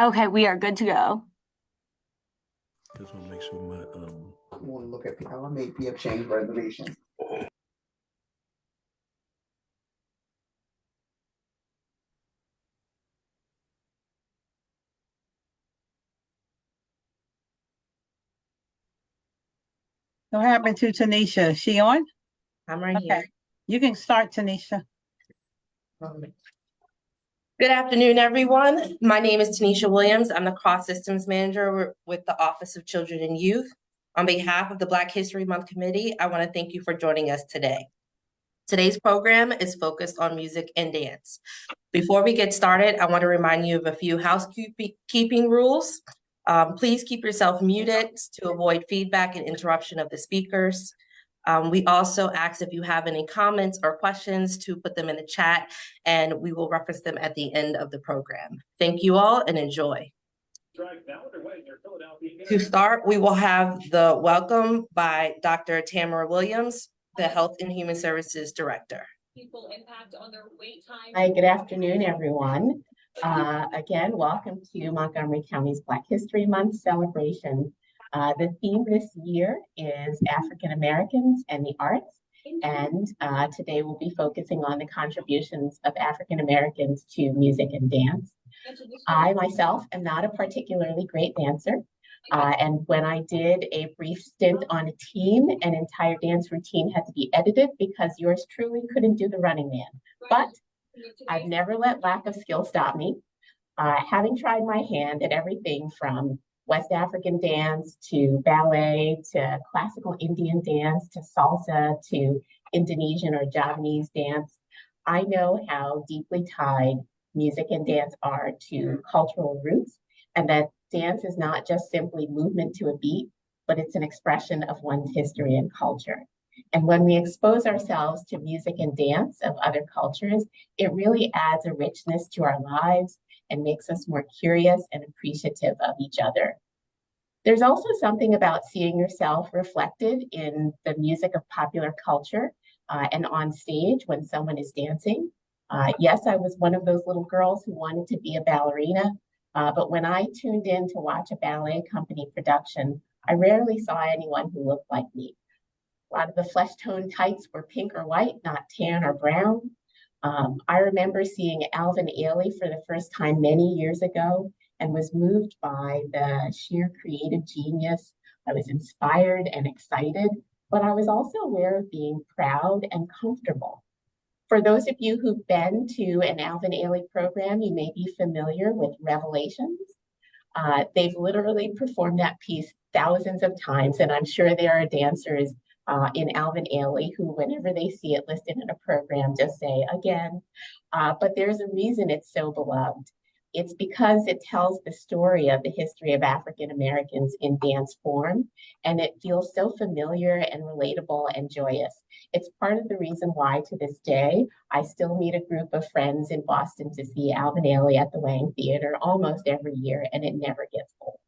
Okay, we are good to go. Just want to make sure my I want to look at how I made PF Chang's reservation. What happened to Tanisha? Is she on? I'm right Okay. here. You can start, Tanisha. Good afternoon, everyone. My name is Tanisha Williams. I'm the Cross Systems Manager with the Office of Children and Youth. On behalf of the Black History Month Committee, I want to thank you for joining us today. Today's program is focused on music and dance. Before we get started, I want to remind you of a few housekeeping rules. Please keep yourself muted to avoid feedback and interruption of the speakers. We also ask if you have any comments or questions to put them in the chat, and we will reference them at the end of the program. Thank you all and enjoy. To start, we will have the welcome by Dr. Tamara Williams, the Health and Human Services Director. Hi, good afternoon, everyone. Again, welcome to Montgomery County's Black History Month celebration. The theme this year is African Americans and the arts, and today we'll be focusing on the contributions of African Americans to music and dance. I myself am not a particularly great dancer, and when I did a brief stint on a team, an entire dance routine had to be edited because yours truly couldn't do the Running Man. But I've never let lack of skill stop me. Having tried my hand at everything from West African dance to ballet to classical Indian dance to salsa to Indonesian or Javanese dance, I know how deeply tied music and dance are to cultural roots, and that dance is not just simply movement to a beat, but it's an expression of one's history and culture. And when we expose ourselves to music and dance of other cultures, it really adds a richness to our lives and makes us more curious and appreciative of each other. There's also something about seeing yourself reflected in the music of popular culture and on stage when someone is dancing. Yes, I was one of those little girls who wanted to be a ballerina, but when I tuned in to watch a ballet company production, I rarely saw anyone who looked like me. A lot of the flesh tone tights were pink or white, not tan or brown. I remember seeing Alvin Ailey for the first time many years ago and was moved by the sheer creative genius. I was inspired and excited, but I was also aware of being proud and comfortable. For those of you who've been to an Alvin Ailey program, you may be familiar with Revelations. They've literally performed that piece thousands of times, and I'm sure there are dancers in Alvin Ailey who, whenever they see it listed in a program, just say again. But there's a reason it's so beloved. It's because it tells the story of the history of African Americans in dance form, and it feels so familiar and relatable and joyous. It's part of the reason why, to this day, I still meet a group of friends in Boston to see Alvin Ailey at the Lang Theater almost every year, and it never gets old.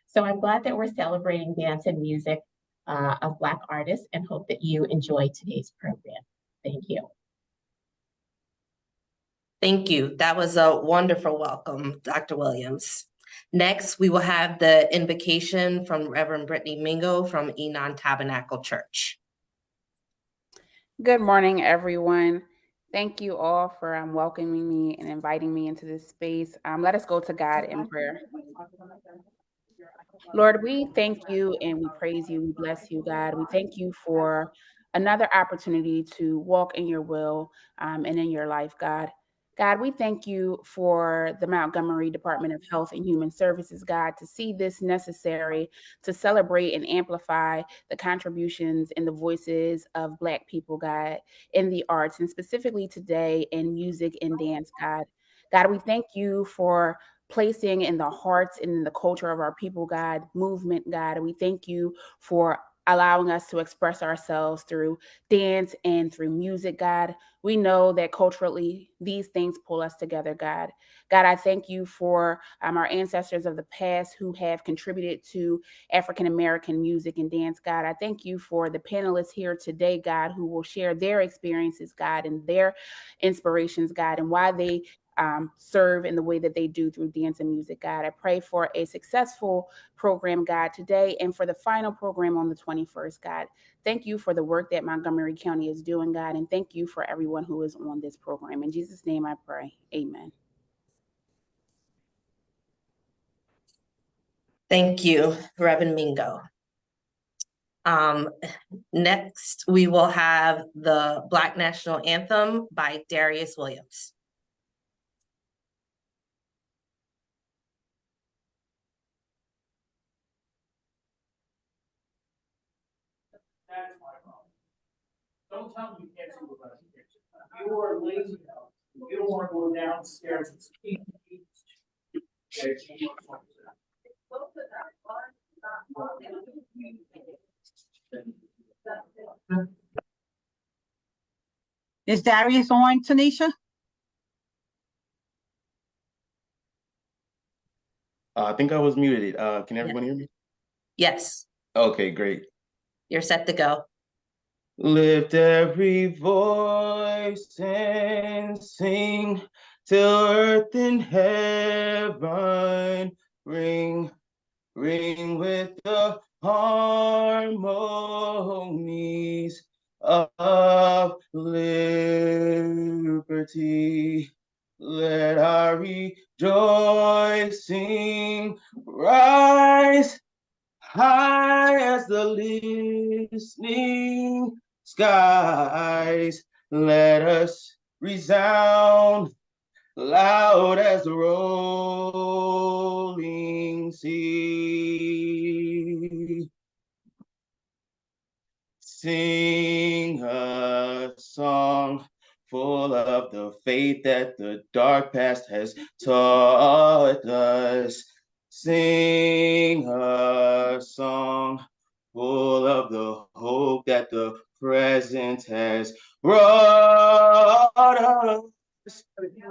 So I'm glad that we're celebrating dance and music of Black artists, and hope that you enjoy today's program. Thank you. Thank you. That was a wonderful welcome, Dr. Williams. Next, we will have the invocation from Reverend Brittany Mingo from Enon Tabernacle Church. Good morning, everyone. Thank you all for welcoming me and inviting me into this space. Let us go to God in prayer. Lord, we thank you and we praise you. We bless you, God. We thank you for another opportunity to walk in your will and in your life, God. God, we thank you for the Montgomery Department of Health and Human Services, God, to see this necessary to celebrate and amplify the contributions and the voices of Black people, God, in the arts, and specifically today in music and dance, God. God, we thank you for placing in the hearts and in the culture of our people, God, movement, God. And we thank you for allowing us to express ourselves through dance and through music, God. We know that culturally these things pull us together, God. God, I thank you for our ancestors of the past who have contributed to African-American music and dance, God. I thank you for the panelists here today, God, who will share their experiences, God, and their inspirations, God, and why they serve in the way that they do through dance and music, God. I pray for a successful program, God, today and for the final program on the 21st, God. Thank you for the work that Montgomery County is doing, God, and thank you for everyone who is on this program. In Jesus' name I pray, amen. Thank you, Reverend Mingo. Next, we will have the Black National Anthem by Darius Williams. That's my problem. Don't tell me you can't do it. You are lazy now. You don't want to go downstairs and speak. Is Darius on, Tanisha? I think I was muted. Can everyone hear me? Yes, Okay, great. you're set to go. Lift every voice and sing till earth and heaven ring with the harmonies of liberty. Let our rejoicing rise high as the listening skies. Let us resound loud as the rolling sea. Sing a song full of the faith that the dark past has taught us. Sing a song full of the hope that the present has brought us.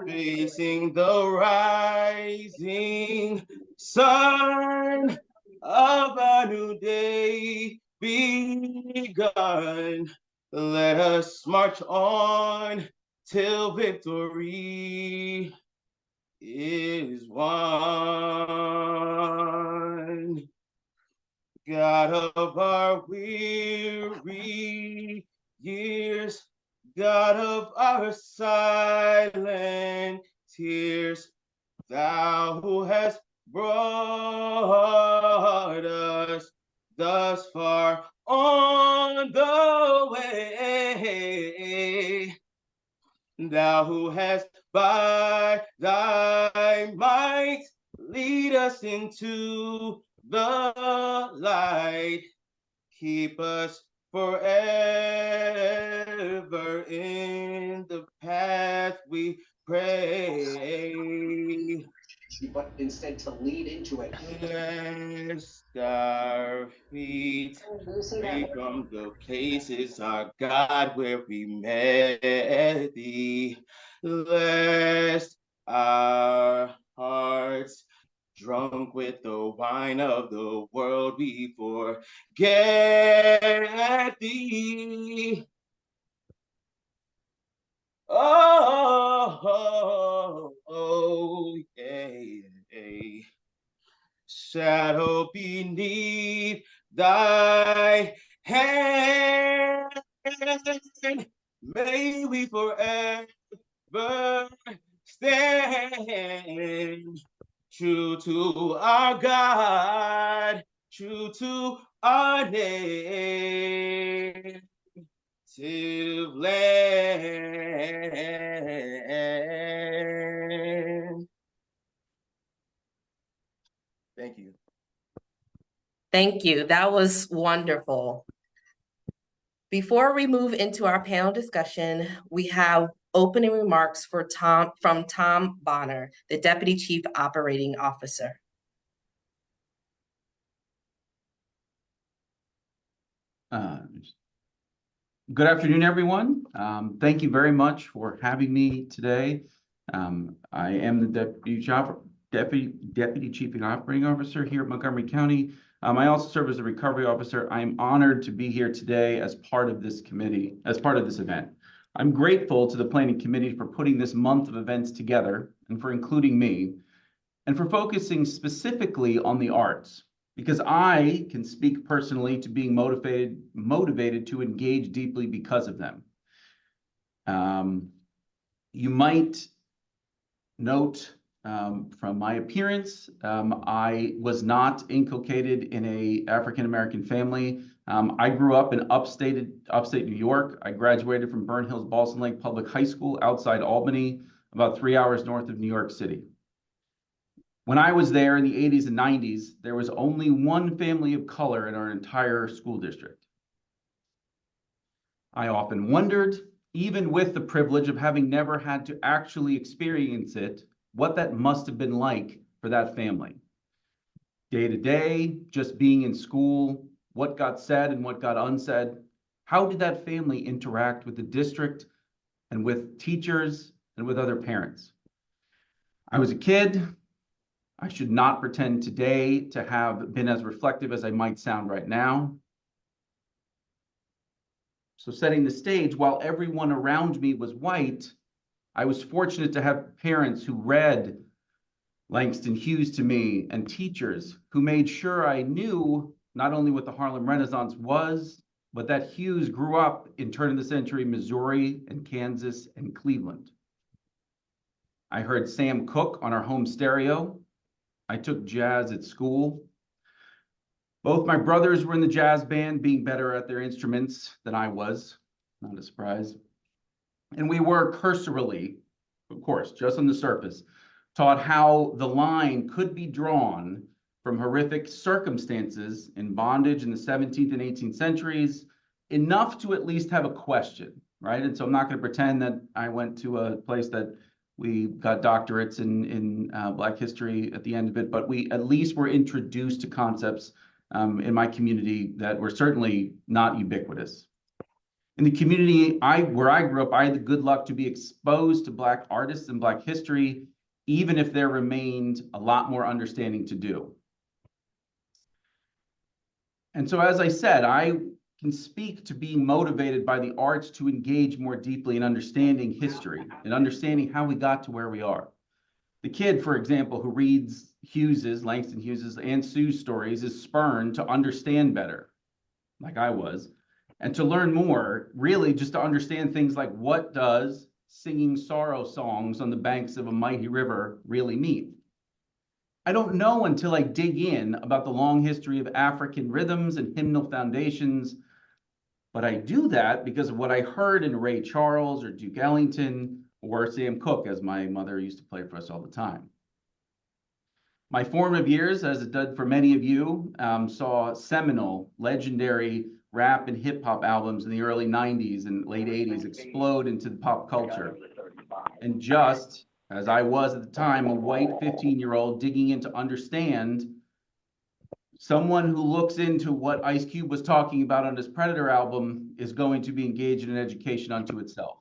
Facing the rising sun of a new day begun. Let us march on till victory is won. God of our weary years, God of our silent tears, thou who hast brought us thus far on the way, thou who hast by thy might lead us into the light, keep us forever in the path we pray. But instead to lead into it. Lest our feet stray from the places, our God, where we met thee. Lest our hearts, drunk with the wine of the world, we forget thee. Oh, yeah. Shadow beneath thy hand, may we forever stand true to our God, true to our native land. Thank you. Thank you. That was wonderful. Before we move into our panel discussion, we have opening remarks from Tom Bonner, the Deputy Chief Operating Officer. Good afternoon, everyone. Thank you very much for having me today. I am the Deputy Chief Operating Officer here at Montgomery County. I also serve as a recovery officer. I'm honored to be here today as part of this committee, as part of this event. I'm grateful to the planning committee for putting this month of events together and for including me, and for focusing specifically on the arts, because I can speak personally to being motivated to engage deeply because of them. You might note from my appearance, I was not inculcated in a African-American family. I grew up in upstate New York. I graduated from Burn Hills Balsam Lake Public High School outside Albany, about 3 hours north of New York City. When I was there in the 80s and 90s, there was only one family of color in our entire school district. I often wondered, even with the privilege of having never had to actually experience it, what that must have been like for that family. Day to day, just being in school, what got said and what got unsaid. How did that family interact with the district and with teachers and with other parents? I was a kid. I should not pretend today to have been as reflective as I might sound right now. So setting the stage, while everyone around me was white, I was fortunate to have parents who read Langston Hughes to me and teachers who made sure I knew not only what the Harlem Renaissance was, but that Hughes grew up in turn-of-the-century Missouri and Kansas and Cleveland. I heard Sam Cooke on our home stereo. I took jazz at school. Both my brothers were in the jazz band, being better at their instruments than I was, not a surprise. And we were cursorily, of course, just on the surface, taught how the line could be drawn from horrific circumstances in bondage in the 17th and 18th centuries, enough to at least have a question, right? And so I'm not going to pretend that I went to a place that we got doctorates in Black history at the end of it, but we at least were introduced to concepts in my community that were certainly not ubiquitous. In the community where I grew up, I had the good luck to be exposed to Black artists and Black history, even if there remained a lot more understanding to do. And so, as I said, I can speak to being motivated by the arts to engage more deeply in understanding history and understanding how we got to where we are. The kid, for example, who reads Langston Hughes's and Sue's stories is spurned to understand better, like I was, and to learn more, really just to understand things like, what does singing sorrow songs on the banks of a mighty river really mean? I don't know until I dig in about the long history of African rhythms and hymnal foundations, but I do that because of what I heard in Ray Charles or Duke Ellington or Sam Cooke, as my mother used to play for us all the time. My formative years, as it did for many of you, saw seminal, legendary rap and hip hop albums in the early 90s and late 80s explode into the pop culture. And just as I was at the time, a white 15-year-old digging in to understand, someone who looks into what Ice Cube was talking about on his Predator album is going to be engaged in an education unto itself.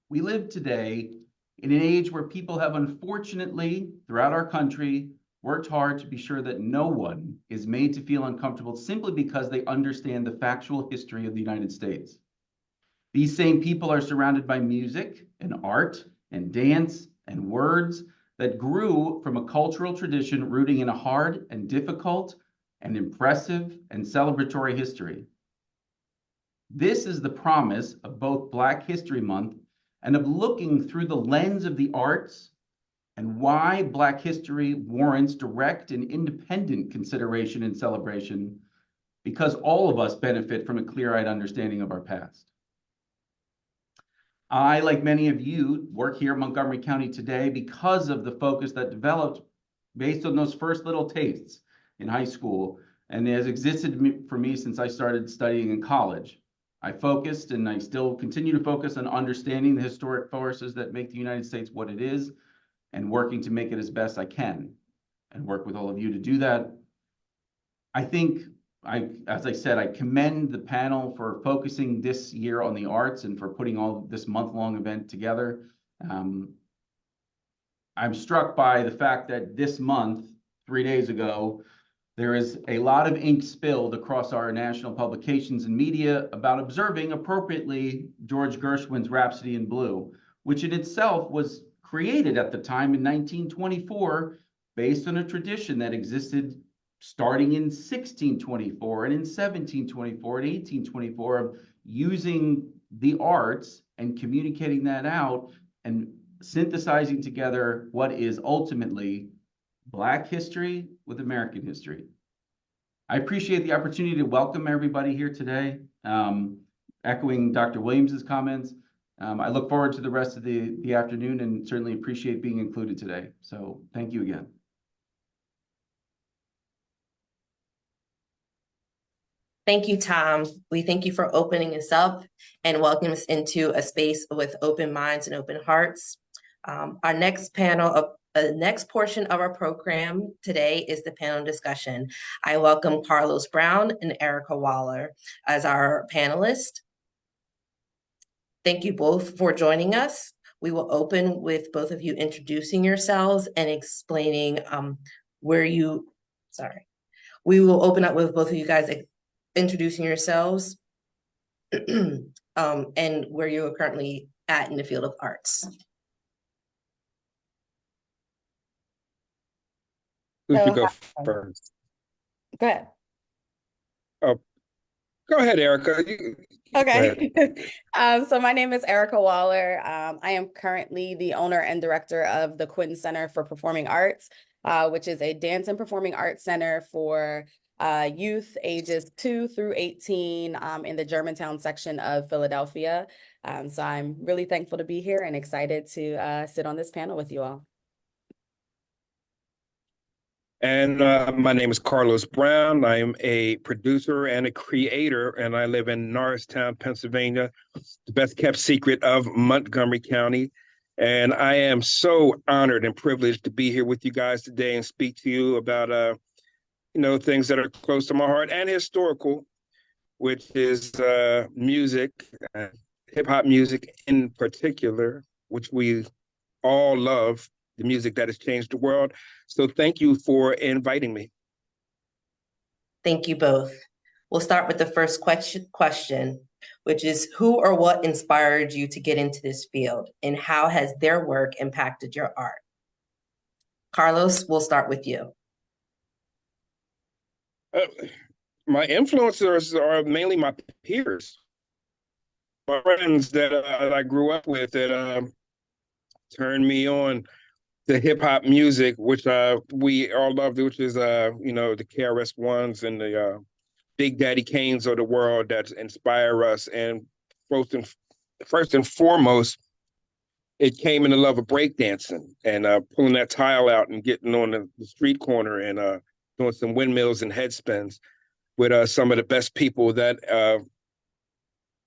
We live today in an age where people have unfortunately, throughout our country, worked hard to be sure that no one is made to feel uncomfortable simply because they understand the factual history of the United States. These same people are surrounded by music and art and dance and words that grew from a cultural tradition rooting in a hard and difficult and impressive and celebratory history. This is the promise of both Black History Month and of looking through the lens of the arts and why Black history warrants direct and independent consideration and celebration, because all of us benefit from a clear-eyed understanding of our past. I, like many of you, work here in Montgomery County today because of the focus that developed based on those first little tastes in high school and has existed for me since I started studying in college. I focused, and I still continue to focus, on understanding the historic forces that make the United States what it is and working to make it as best I can and work with all of you to do that. I think, as I said, I commend the panel for focusing this year on the arts and for putting all this month-long event together. I'm struck by the fact that this month, 3 days ago, There is a lot of ink spilled across our national publications and media about observing appropriately George Gershwin's Rhapsody in Blue, which in itself was created at the time in 1924 based on a tradition that existed starting in 1624 and in 1724 and 1824 of using the arts and communicating that out and synthesizing together what is ultimately Black history with American history. I appreciate the opportunity to welcome everybody here today. Echoing Dr. Williams's comments, I look forward to the rest of the afternoon and certainly appreciate being included today. So thank you again. Thank you, Tom. We thank you for opening us up and welcoming us into a space with open minds and open hearts. Our next next portion of our program today is the panel discussion. I welcome Carlos Brown and Erica Waller as our panelists. Thank you both for joining us. We will open with both of you introducing yourselves and explaining we will open up with both of you guys introducing yourselves and where you are currently at in the field of arts. Who should go first? Go ahead. Oh, go ahead, Erica. Okay. So my name is Erica Waller. I am currently the owner and director of the Quinn Center for Performing Arts, which is a dance and performing arts center for youth ages 2 through 18 in the Germantown section of Philadelphia. So I'm really thankful to be here and excited to sit on this panel with you all. And my name is Carlos Brown. I am a producer and a creator, and I live in Norristown, Pennsylvania, the best kept secret of Montgomery County. And I am so honored and privileged to be here with you guys today and speak to you about things that are close to my heart and historical, which is music, hip hop music in particular, which we all love, the music that has changed the world. So thank you for inviting me. Thank you both. We'll start with the first question, which is who or what inspired you to get into this field and how has their work impacted your art? Carlos, we'll start with you. My influencers are mainly my peers, my friends that I grew up with that turned me on to hip hop music, which we all love, which is the KRS-Ones and the Big Daddy Kanes of the world that inspire us. And first and foremost, it came in the love of breakdancing and pulling that tile out and getting on the street corner and doing some windmills and headspins with some of the best people that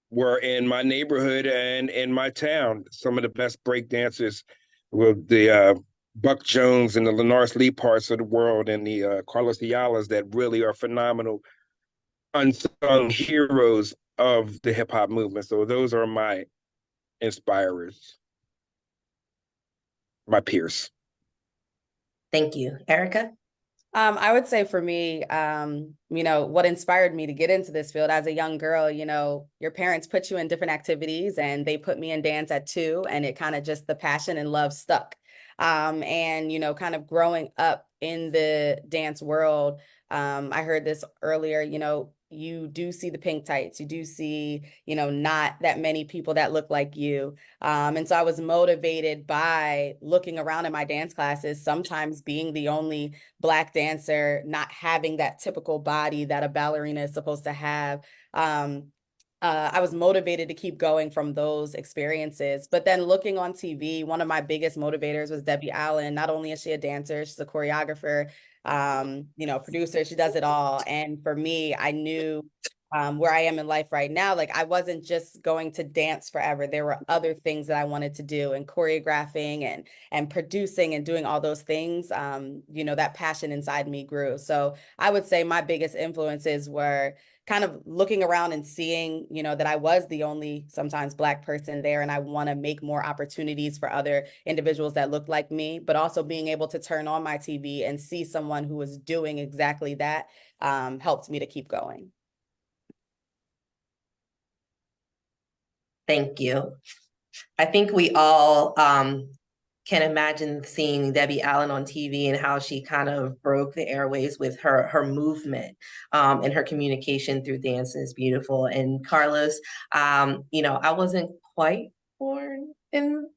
were in my neighborhood and in my town. Some of the best breakdancers were the Buck Jones and the Lenoris Lee parts of the world and the Carlos Ayalas that really are phenomenal unsung heroes of the hip hop movement. So those are my inspirers, my peers. Thank you. Erica? I would say for me, what inspired me to get into this field as a young girl, your parents put you in different activities and they put me in dance at 2 and it kind of just the passion and love stuck. And kind of growing up in the dance world, I heard this earlier, you do see the pink tights, you do see, not that many people that look like you. And so I was motivated by looking around in my dance classes, sometimes being the only Black dancer, not having that typical body that a ballerina is supposed to have. I was motivated to keep going from those experiences. But then looking on TV, one of my biggest motivators was Debbie Allen. Not only is she a dancer, she's a choreographer, producer, she does it all. And for me, I knew where I am in life right now, like I wasn't just going to dance forever. There were other things that I wanted to do, and choreographing and producing and doing all those things. You know, that passion inside me grew. So I would say my biggest influences were kind of looking around and seeing, you know, that I was the only sometimes Black person there, and I want to make more opportunities for other individuals that look like me, but also being able to turn on my TV and see someone who was doing exactly that helped me to keep going. Thank you. I think we all can imagine seeing Debbie Allen on TV and how she kind of broke the airways with her movement and her communication through dance is beautiful. And Carlos, you know, I wasn't quite born in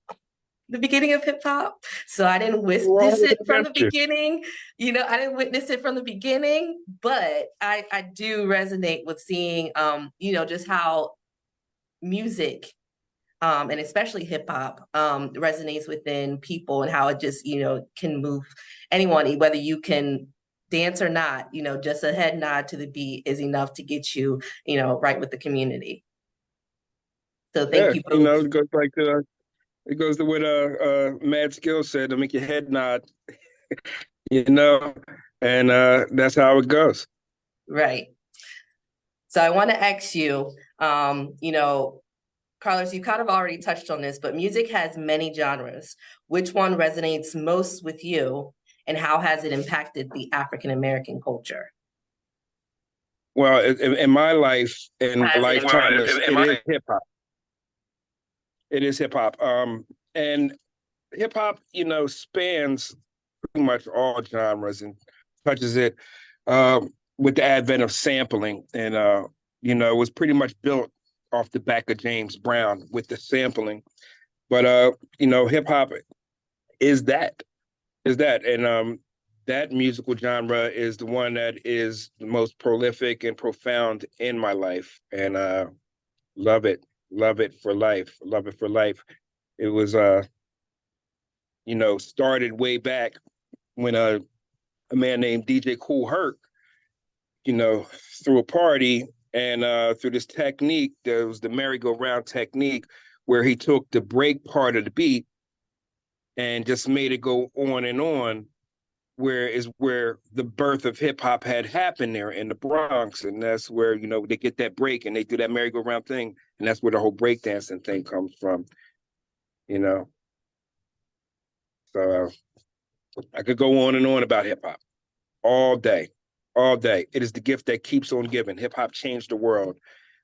the beginning of hip hop, so I didn't witness it from the beginning. You know, I didn't witness it from the beginning, but I do resonate with seeing, you know, just how music and especially hip hop resonates within people, and how it just, you know, can move anyone, whether you can dance or not. You know, just a head nod to the beat is enough to get you, you know, right with the community. So thank you both. You know, it goes to what Mad Skill said, to make your head nod. You know, and that's how it goes. Right. So I want to ask you, you know, Carlos, you kind of already touched on this, but music has many genres. Which one resonates most with you, and how has it impacted the African American culture? Well, in my life, in my lifetime, it is hip hop. It is hip hop. And hip hop, you know, spans pretty much all genres and touches it with the advent of sampling. And, you know, it was pretty much built off the back of James Brown with the sampling. But, you know, hip hop is that. And that musical genre is the one that is the most prolific and profound in my life. And love it for life. Love it for life. It was, you know, started way back when a man named DJ Kool Herc, you know, threw a party, and through this technique, there was the merry-go-round technique, where he took the break part of the beat and just made it go on and on, where the birth of hip hop had happened there in the Bronx. And that's where, you know, they get that break and they do that merry-go-round thing. And that's where the whole breakdancing thing comes from, you know. So I could go on and on about hip hop all day. All day. It is the gift that keeps on giving. Hip hop changed the world.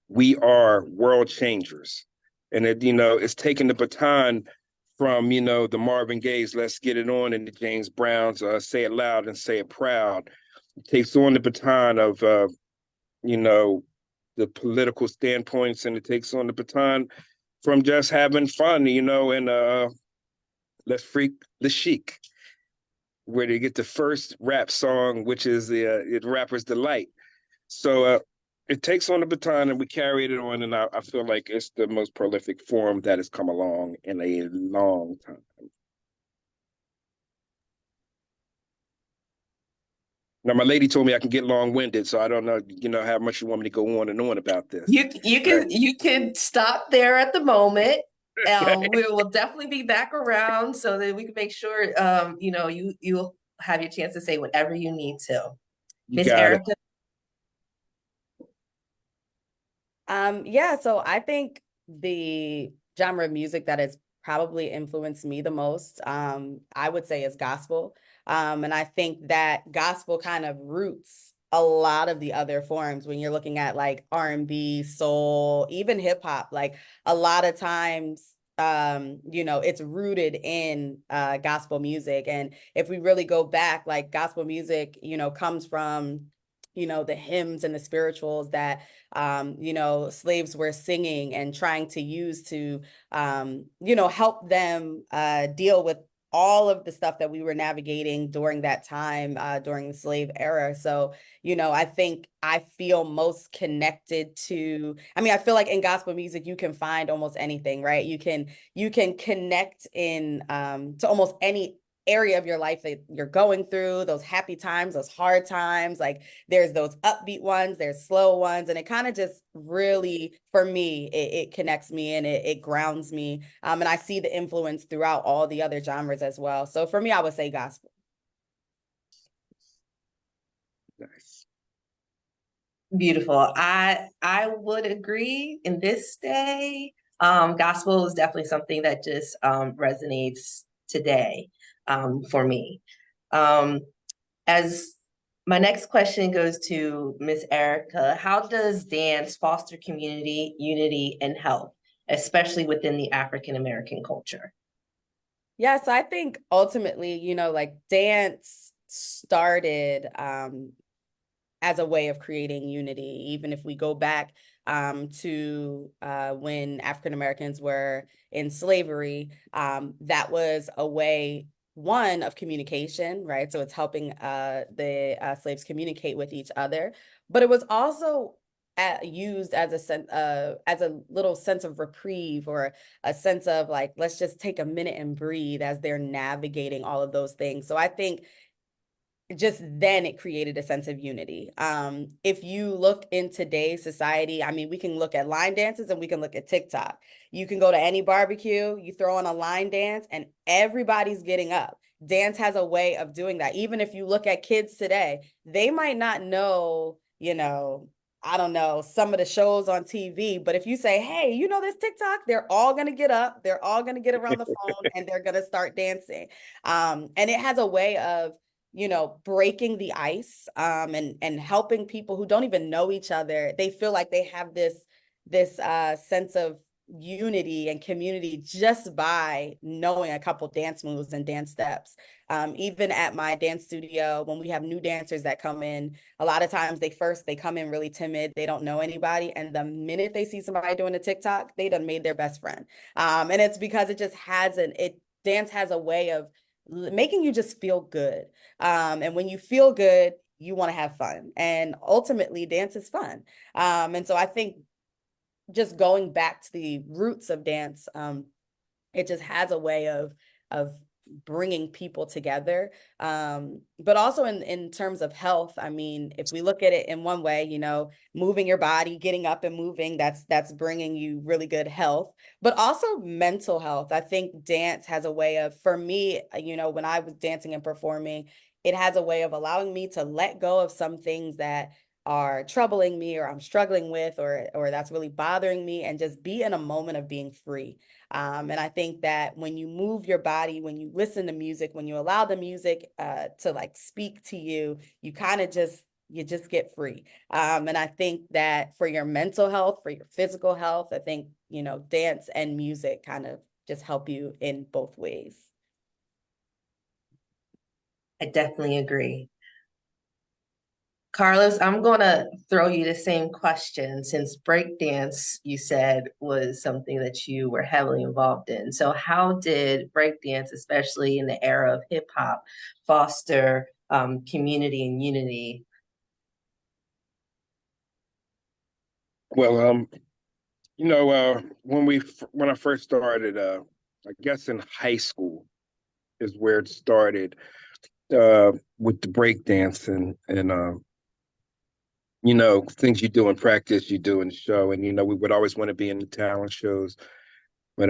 We are world changers. And it, you know, it's taking the baton from, you know, the Marvin Gaye's Let's Get It On and the James Brown's Say It Loud and Say It Proud. It takes on the baton of, you know, the political standpoints, and it takes on the baton from just having fun, you know, and Let's Freak the Chic, where they get the first rap song, which is the Rapper's Delight. So it takes on the baton and we carry it on, and I feel like it's the most prolific form that has come along in a long time. Now, my lady told me I can get long-winded, so I don't know, you know, how much you want me to go on and on about this. You can stop there at the moment. We will definitely be back around so that we can make sure you know, you'll have your chance to say whatever you need to. Miss Erica. Yeah, so I think the genre of music that has probably influenced me the most, I would say, is gospel. And I think that gospel kind of roots a lot of the other forms. When you're looking at like R&B, soul, even hip hop, like a lot of times, you know, it's rooted in gospel music. And if we really go back, like gospel music, you know, comes from, you know, the hymns and the spirituals that, you know, slaves were singing and trying to use to, you know, help them deal with all of the stuff that we were navigating during that time, during the slave era. So, you know, I think I feel most connected to, I mean, I feel like in gospel music, you can find almost anything, right? You can connect in to almost any area of your life that you're going through, those happy times, those hard times. Like there's those upbeat ones, there's slow ones, and it kind of just really, for me, it connects me and it grounds me. And I see the influence throughout all the other genres as well. So for me, I would say gospel. Nice. Beautiful. I would agree in this day. Gospel is definitely something that just resonates today for me. As my next question goes to Miss Erica, how does dance foster community, unity, and health, especially within the African American culture? Yeah, so I think ultimately, like dance started as a way of creating unity. Even if we go back to when African Americans were in slavery, that was a way, one, of communication, right? So it's helping the slaves communicate with each other, but it was also used as a little sense of reprieve, or a sense of like, let's just take a minute and breathe as they're navigating all of those things. So I think just then it created a sense of unity. If you look in today's society, I mean, we can look at line dances and we can look at TikTok. You can go to any barbecue, you throw on a line dance and everybody's getting up. Dance has a way of doing that. Even if you look at kids today, they might not know, I don't know, some of the shows on TV, but if you say, hey, this TikTok, they're all going to get up, they're all going to get around the phone and they're going to start dancing. And it has a way of, breaking the ice and helping people who don't even know each other. They feel like they have this sense of unity and community just by knowing a couple dance moves and dance steps. Even at my dance studio, when we have new dancers that come in, a lot of times they come in really timid, they don't know anybody, and the minute they see somebody doing a TikTok, they done made their best friend. And it's because it just dance has a way of making you just feel good. And when you feel good, you want to have fun. And ultimately, dance is fun. And so I think just going back to the roots of dance, it just has a way of bringing people together. But also in terms of health, I mean, if we look at it in one way, moving your body, getting up and moving, that's bringing you really good health, but also mental health. I think dance has a way of, for me, when I was dancing and performing, it has a way of allowing me to let go of some things that are troubling me or I'm struggling with, or that's really bothering me, and just be in a moment of being free. And I think that when you move your body, when you listen to music, when you allow the music to like speak to you, you kind of just get free. And I think that for your mental health, for your physical health, I think, dance and music kind of just help you in both ways. I definitely agree. Carlos, I'm going to throw you the same question, since breakdance, you said, was something that you were heavily involved in. So how did breakdance, especially in the era of hip hop, foster community and unity? Well, when I first started, I guess in high school is where it started with the breakdance and things you do in practice, you do in the show. And, we would always want to be in the talent shows. But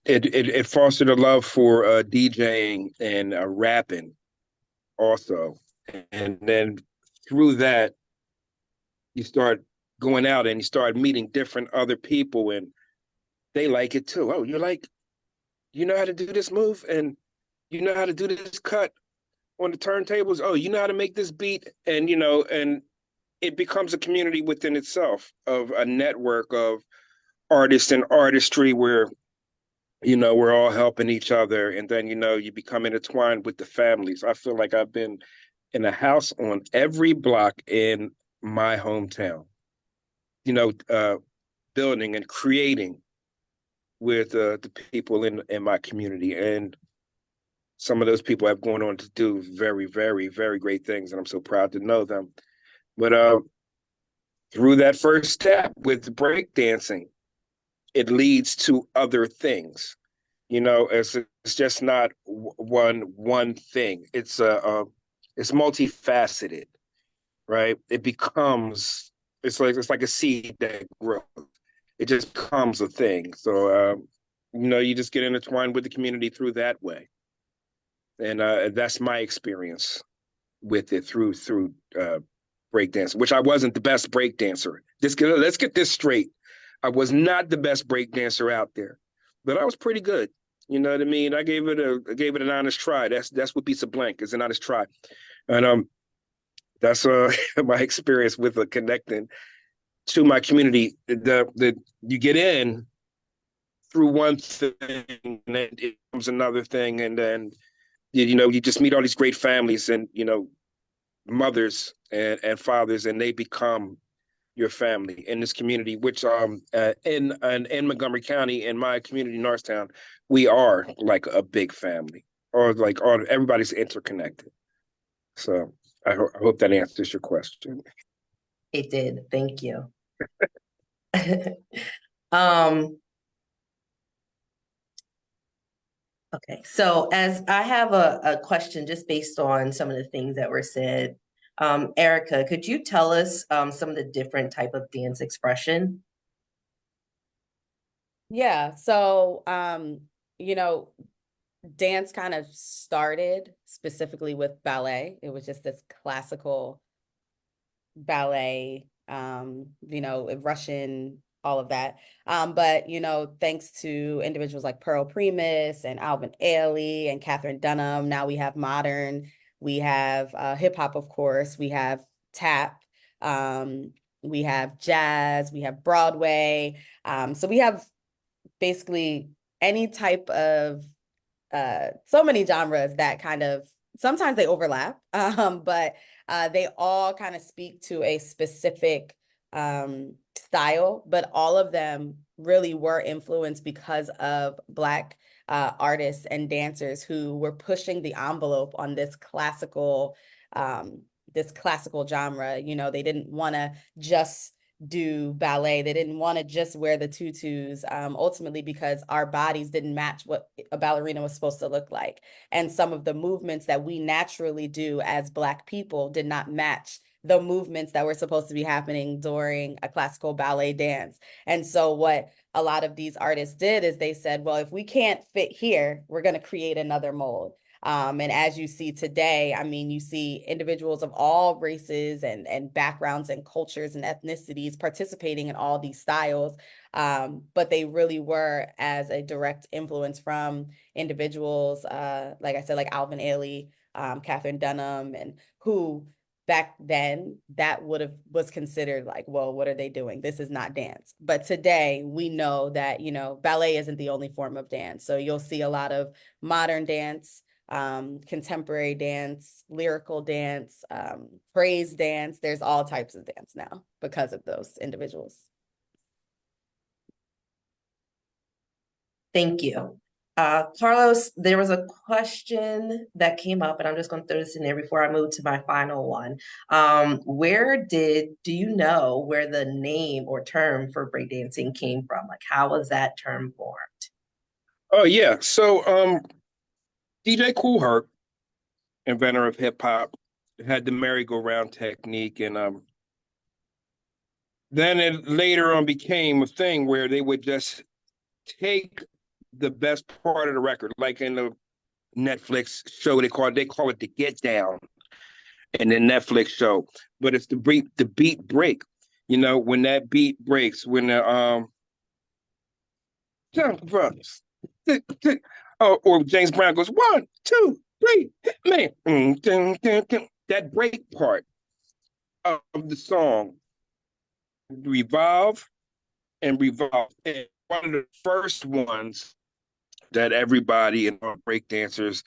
it fostered a love for DJing and rapping also. And then through that, you start going out and you start meeting different other people, and they like it too. Oh, you know how to do this move, and you know how to do this cut on the turntables. Oh, you know how to make this beat, and and it becomes a community within itself, of a network of artists and artistry where, we're all helping each other. And then, you become intertwined with the families. I feel like I've been in a house on every block in my hometown, building and creating with the people in my community. And some of those people have gone on to do very, very, very great things. And I'm so proud to know them. But through that first step with breakdancing, it leads to other things. It's just not one thing. It's multifaceted, right? It's like a seed that grows. It just becomes a thing. So you just get intertwined with the community through that way. And that's my experience with it through breakdance, which I wasn't the best breakdancer. Let's get this straight. I was not the best breakdancer out there, but I was pretty good. You know what I mean? I gave it an honest try. That's what Pizza Blank is, an honest try. And that's my experience with connecting to my community. You get in through one thing, and then it comes another thing, and then you just meet all these great families and mothers and fathers, and they become your family in this community, which in Montgomery County, in my community, Norristown, we are like a big family, or everybody's interconnected. So I hope that answers your question. It did. Thank you. Okay, so as I have a question just based on some of the things that were said. Erica, could you tell us some of the different type of dance expression? Yeah, so dance kind of started specifically with ballet. It was just this classical ballet, Russian, all of that. But thanks to individuals like Pearl Primus and Alvin Ailey and Katherine Dunham, now we have modern, we have hip hop, of course, we have tap, we have jazz, we have Broadway. So we have basically any type of so many genres that kind of sometimes they overlap, but they all kind of speak to a specific style, but all of them really were influenced because of Black artists and dancers who were pushing the envelope on this classical genre. They didn't want to just do ballet. They didn't want to just wear the tutus, ultimately because our bodies didn't match what a ballerina was supposed to look like. And some of the movements that we naturally do as Black people did not match the movements that were supposed to be happening during a classical ballet dance. And so what a lot of these artists did is they said, well, if we can't fit here, we're going to create another mold. And as you see today, I mean, you see individuals of all races and backgrounds and cultures and ethnicities participating in all these styles. But they really were as a direct influence from individuals, like I said, like Alvin Ailey, Katherine Dunham, and who back then that was considered like, well, what are they doing? This is not dance. But today we know that, ballet isn't the only form of dance. So you'll see a lot of modern dance, contemporary dance, lyrical dance, praise dance. There's all types of dance now because of those individuals. Thank you. Carlos, there was a question that came up, and I'm just going to throw this in there before I move to my final one. Do you know where the name or term for breakdancing came from? Like, how was that term formed? Oh, yeah. So DJ Kool Herc, inventor of hip hop, had the merry-go-round technique, and then it later on became a thing where they would just take the best part of the record, like in the Netflix show, they call it the Get Down in the Netflix show, but it's the beat break. When that beat breaks, when the Jungle Brothers, or James Brown goes 1, 2, 3, man, that break part of the song, revolve. And one of the first ones that everybody and our breakdancers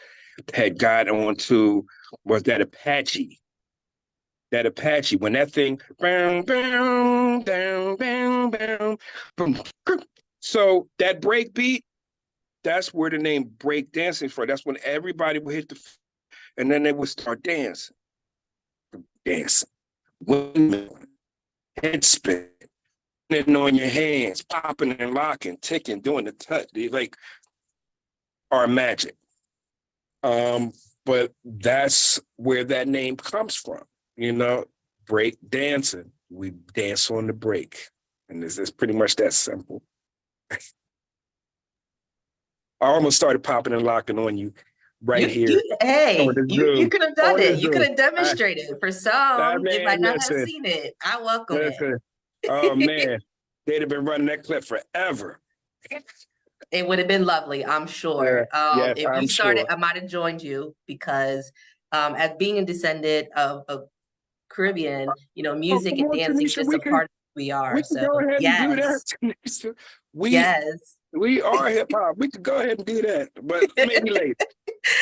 had got onto was that Apache. That Apache, when that thing, bam, bam, bam, bam, bam, boom. So that break beat, that's where the name break dancing for. That's when everybody would hit and then they would start dancing. Dancing. Head spin. On your hands, popping and locking, ticking, doing the touch. Like, our magic. But that's where that name comes from, you know, break dancing. We dance on the break. And it's pretty much that simple. I almost started popping and locking on you right here. Hey, on the you Zoom. could have done On the it. You could Zoom. have demonstrated. For some, they Man, might not have listen, seen it. I welcome it. listen. Oh man, they'd have been running that clip forever. It would have been lovely, I'm sure. Yes, If I'm you started, sure. I might have joined you because as being a descendant of Caribbean, you know, Oh, music come and on, dancing is Tanisha, just a part of who we are. we can So go ahead and do that, yes, Tanisha. yes. We are hip hop. We could go ahead and do that, but maybe later.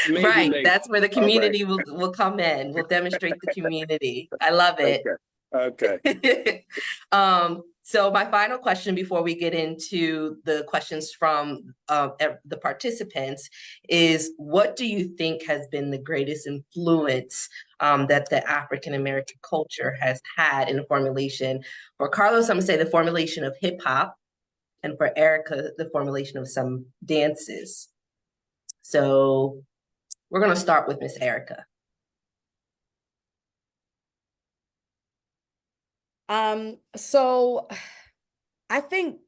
Maybe Right. later. That's where the All right. community will come in. We'll demonstrate the community. I love it. Okay. Okay. So my final question before we get into the questions from the participants is, what do you think has been the greatest influence that the African American culture has had in the formulation? For Carlos, I'm gonna say the formulation of hip hop, and for Erica, the formulation of some dances. So we're gonna start with Miss Erica. So I think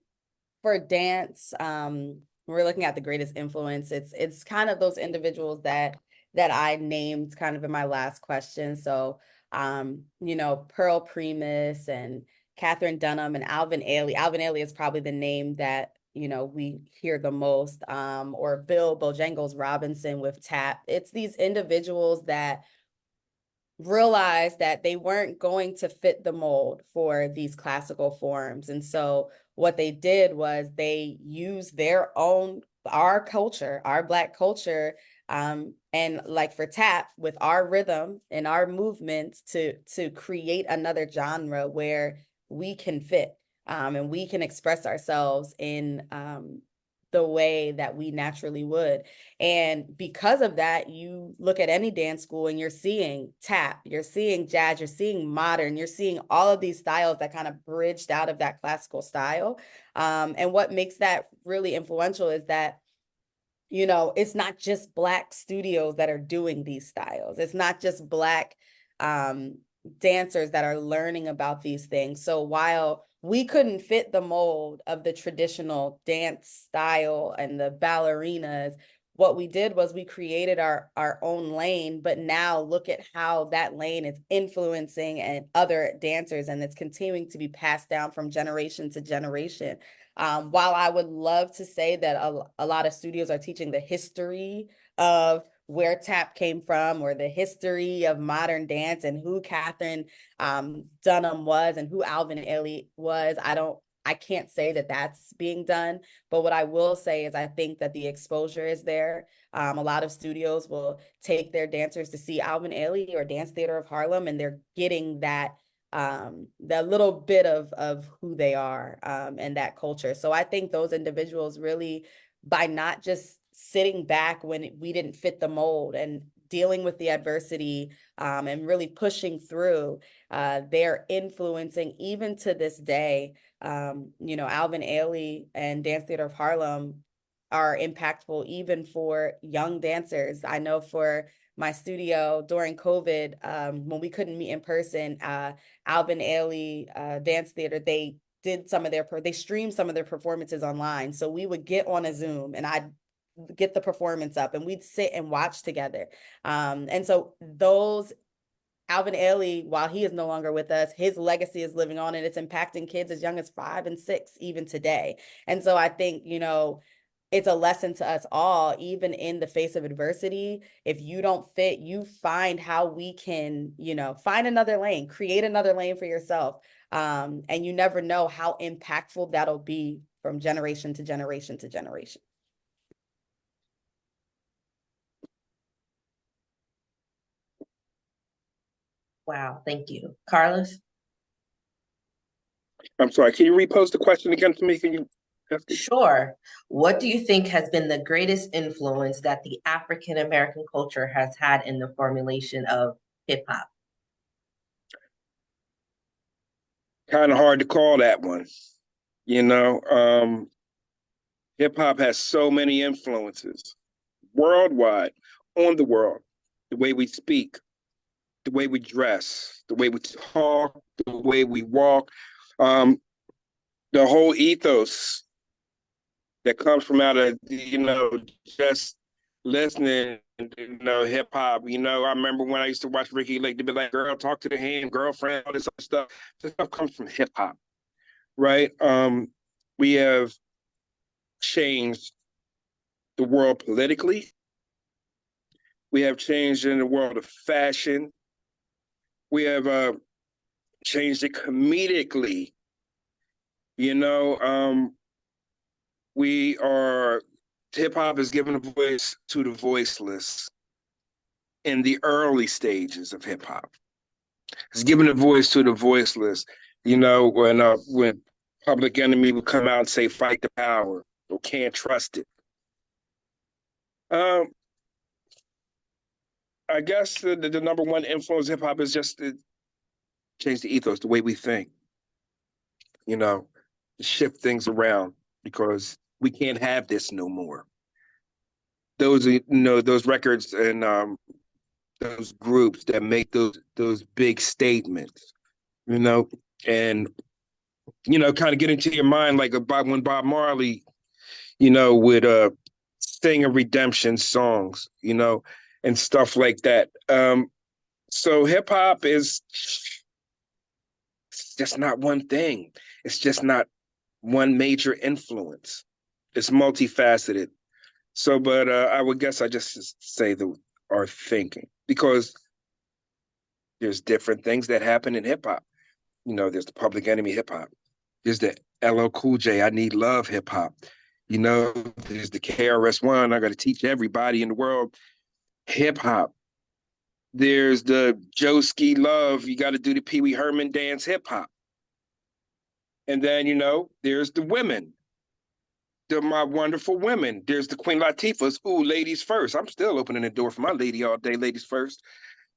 for dance, we're looking at the greatest influence. It's kind of those individuals that I named kind of in my last question. So you know, Pearl Primus and Catherine Dunham and Alvin Ailey. Alvin Ailey is probably the name that, you know, we hear the most, or Bill Bojangles Robinson with TAP. It's these individuals that realized that they weren't going to fit the mold for these classical forms. And so what they did was they used their own, our culture, our Black culture, and like for TAP, with our rhythm and our movements to create another genre where we can fit, and we can express ourselves in the way that we naturally would. And because of that, you look at any dance school and you're seeing tap, you're seeing jazz, you're seeing modern, you're seeing all of these styles that kind of bridged out of that classical style. And what makes that really influential is that, you know, it's not just Black studios that are doing these styles. It's not just Black dancers that are learning about these things. So while we couldn't fit the mold of the traditional dance style and the ballerinas, what we did was we created our own lane, but now look at how that lane is influencing and other dancers, and it's continuing to be passed down from generation to generation. While I would love to say that a lot of studios are teaching the history of where tap came from, or the history of modern dance, and who Catherine Dunham was and who Alvin Ailey was, I can't say that that's being done. But what I will say is I think that the exposure is there. A lot of studios will take their dancers to see Alvin Ailey or Dance Theater of Harlem, and they're getting that little bit of who they are, and that culture. So I think those individuals really, by not just sitting back when we didn't fit the mold and dealing with the adversity, and really pushing through, they're influencing even to this day. You know, Alvin Ailey and Dance Theater of Harlem are impactful even for young dancers. I know for my studio during COVID, when we couldn't meet in person, Alvin Ailey Dance Theater, they streamed some of their performances online. So we would get on a Zoom and I'd get the performance up and we'd sit and watch together. And so those Alvin Ailey, while he is no longer with us, his legacy is living on, and it's impacting kids as young as 5 and 6 even today. And so I think, you know, it's a lesson to us all, even in the face of adversity. If you don't fit, you find how we can, you know, find another lane, create another lane for yourself. And you never know how impactful that'll be from generation to generation to generation. Wow, thank you. Carlos? I'm sorry, can you repost the question again to me? Can you? Sure. What do you think has been the greatest influence that the African American culture has had in the formulation of hip hop? Kind of hard to call that one. You know, hip hop has so many influences. worldwide, on the world, the way we speak, the way we dress, the way we talk, the way we walk, the whole ethos that comes from out of, just listening, hip hop. I remember when I used to watch Ricky Lake, to be like, girl, talk to the hand, girlfriend, all this other stuff. This stuff comes from hip hop, right? We have changed the world politically. We have changed in the world of fashion. We have changed it comedically. Hip hop has given a voice to the voiceless in the early stages of hip hop. It's given a voice to the voiceless. When Public Enemy would come out and say, fight the power, or can't trust it. I guess the number one influence of hip hop is just to change the ethos, the way we think, to shift things around, because we can't have this no more. Those records and those groups that make those big statements, and kind of get into your mind, like about when Bob Marley, would sing a redemption songs, and stuff like that. So hip hop is just not one thing. It's just not one major influence. It's multifaceted. So, but I would guess I just say our thinking, because there's different things that happen in hip hop. There's the Public Enemy hip hop. There's the LL Cool J, I Need Love hip hop. There's the KRS-One, I got to teach everybody in the world hip hop. There's the Joe Ski Love, you got to do the Pee Wee Herman dance hip hop. And then, there's the women, my wonderful women. There's the Queen Latifahs, ooh, ladies first. I'm still opening the door for my lady all day, ladies first,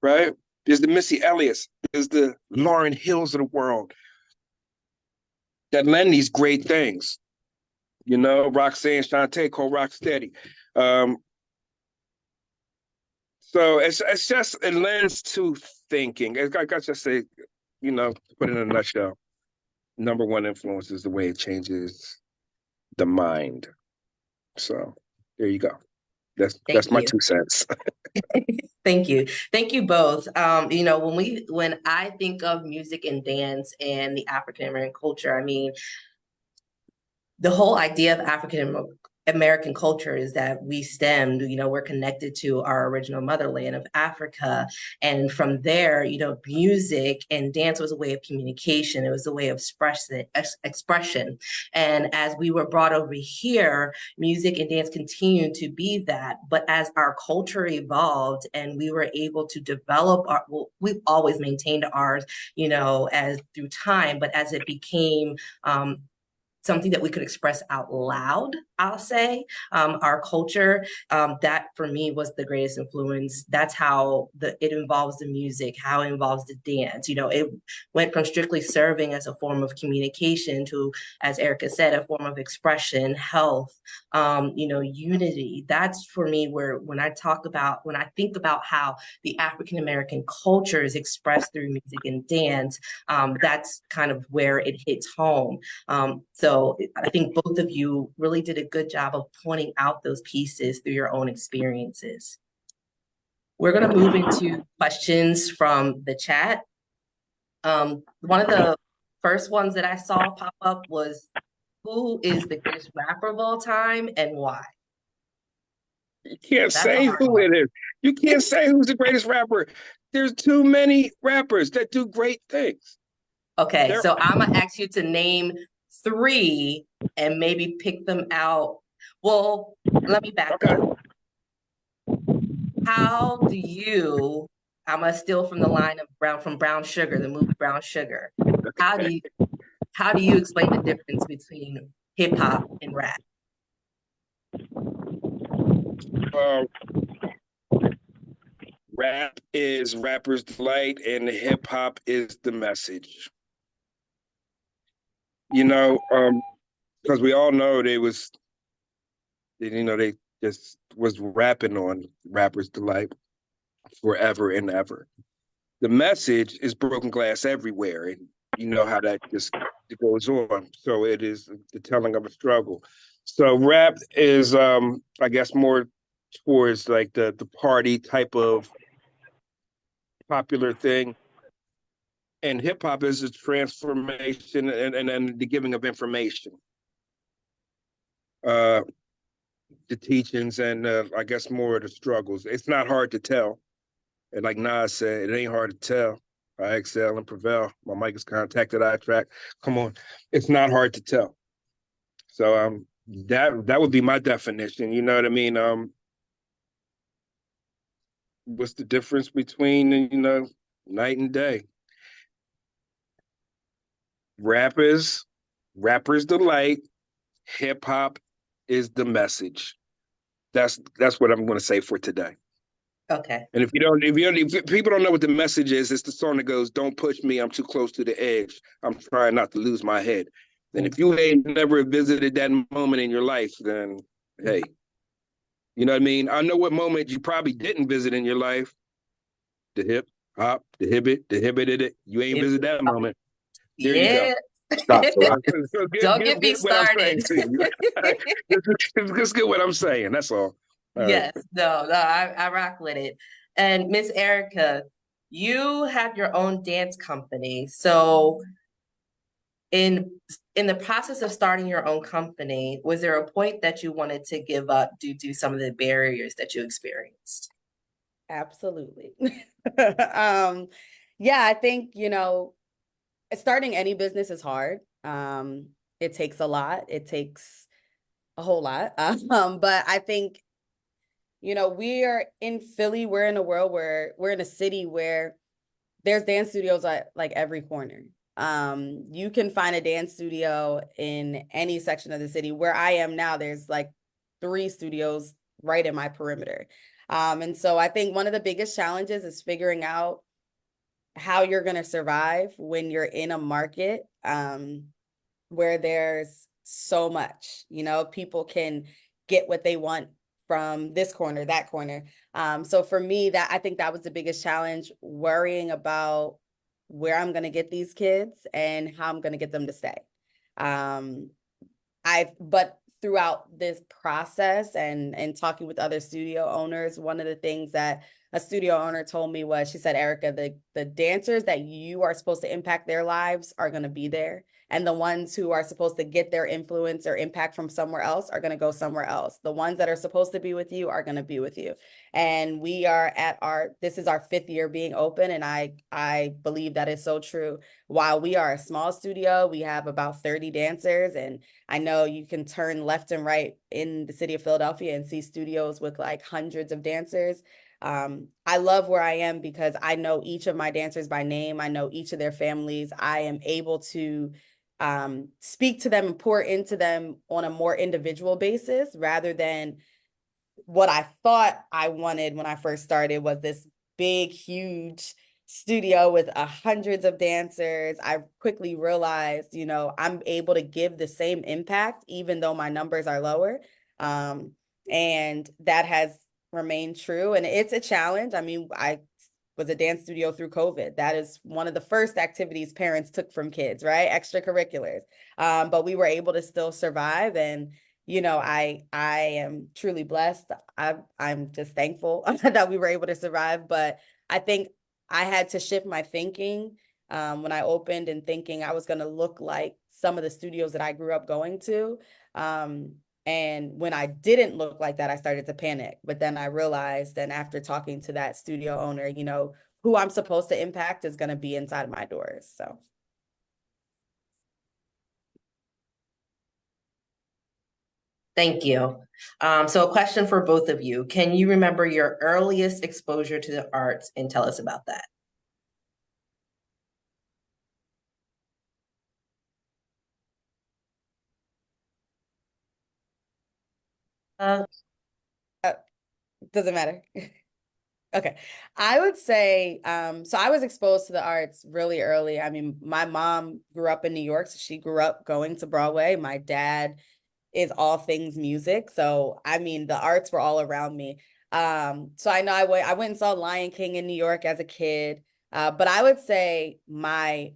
right? There's the Missy Elliott's, there's the Lauryn Hills of the world that lend these great things. Roxanne Shante, Cole Rocksteady. So it's just, it lends to thinking. I got to say, put it in a nutshell, number one influence is the way it changes the mind. So there you go. That's my 2 cents. Thank you. Thank you both. When I think of music and dance and the African American culture, I mean, the whole idea of African American culture is that we stemmed, we're connected to our original motherland of Africa. And from there, music and dance was a way of communication. It was a way of expression. And as we were brought over here, music and dance continued to be that. But as our culture evolved and we were able to develop we've always maintained ours, as through time, but as it became, something that we could express out loud, I'll say, our culture, that for me was the greatest influence. That's how it involves the music, how it involves the dance. It went from strictly serving as a form of communication to, as Erica said, a form of expression, health, unity. That's for me when I think about how the African American culture is expressed through music and dance, that's kind of where it hits home. So I think both of you really did a good job of pointing out those pieces through your own experiences. We're going to move into questions from the chat. One of the first ones that I saw pop up was, who is the greatest rapper of all time and why? You can't say who it is. You can't say who's the greatest rapper. There's too many rappers that do great things. Okay, so I'm going to ask you to name 3 and maybe pick them out. Well, let me back up. How do you, I'm gonna steal from the line of Brown Sugar, the movie Brown Sugar. How do you explain the difference between hip hop and rap? Rap is rapper's delight and hip hop is the message. Because we all know they just was rapping on Rapper's Delight forever and ever. The message is broken glass everywhere, and you know how that just goes on. So it is the telling of a struggle. So rap is, I guess, more towards like the party type of popular thing, and hip hop is a transformation and the giving of information, the teachings, and I guess more of the struggles. It's not hard to tell, and like Nas said, it ain't hard to tell. I excel and prevail. My mic is contacted. I attract. Come on, it's not hard to tell. So that would be my definition. You know what I mean? What's the difference between night and day? Rappers delight. Hip hop is the message. That's what I'm going to say for today. Okay. And if people don't know what the message is, it's the song that goes, "Don't push me, I'm too close to the edge. I'm trying not to lose my head." And if you ain't never visited that moment in your life, then hey, you know what I mean? I know what moment you probably didn't visit in your life. The hip hop, the hibbit, it. You ain't visit that moment. There you go. Stop. Don't get me started. Just get what I'm saying. That's all. Yes, no, I rock with it. And Miss Erica, you have your own dance company. So in the process of starting your own company, was there a point that you wanted to give up due to some of the barriers that you experienced? Absolutely. Yeah, I think, starting any business is hard. It takes a lot. It takes a whole lot. But I think, we are in Philly. We're in a world where we're in a city where there's dance studios at like every corner. You can find a dance studio in any section of the city. Where I am now, there's like 3 studios right in my perimeter. And so I think one of the biggest challenges is figuring out how you're going to survive when you're in a market where there's so much, people can get what they want from this corner, that corner. So for me, I think that was the biggest challenge, worrying about where I'm going to get these kids and how I'm going to get them to stay. But throughout this process and talking with other studio owners, one of the things that a studio owner told me was, she said, "Erica, the dancers that you are supposed to impact their lives are going to be there. And the ones who are supposed to get their influence or impact from somewhere else are going to go somewhere else. The ones that are supposed to be with you are going to be with you." And we are this is our 5th year being open. And I believe that is so true. While we are a small studio, we have about 30 dancers. And I know you can turn left and right in the city of Philadelphia and see studios with like hundreds of dancers. I love where I am because I know each of my dancers by name. I know each of their families. I am able to speak to them and pour into them on a more individual basis, rather than what I thought I wanted when I first started was this big, huge studio with hundreds of dancers. I quickly realized, I'm able to give the same impact, even though my numbers are lower. And that has remained true. And it's a challenge. I mean, I was a dance studio through COVID. That is one of the first activities parents took from kids, right? Extracurriculars. But we were able to still survive. And, I am truly blessed. I'm just thankful that we were able to survive. But I think I had to shift my thinking when I opened, and thinking I was going to look like some of the studios that I grew up going to. And when I didn't look like that, I started to panic. But then I realized, and after talking to that studio owner, who I'm supposed to impact is going to be inside of my doors. So. Thank you. So a question for both of you. Can you remember your earliest exposure to the arts and tell us about that? Doesn't matter. Okay. I would say, so I was exposed to the arts really early. I mean, my mom grew up in New York, so she grew up going to Broadway. My dad is all things music. So I mean, the arts were all around me. So I know I went and saw Lion King in New York as a kid. But I would say my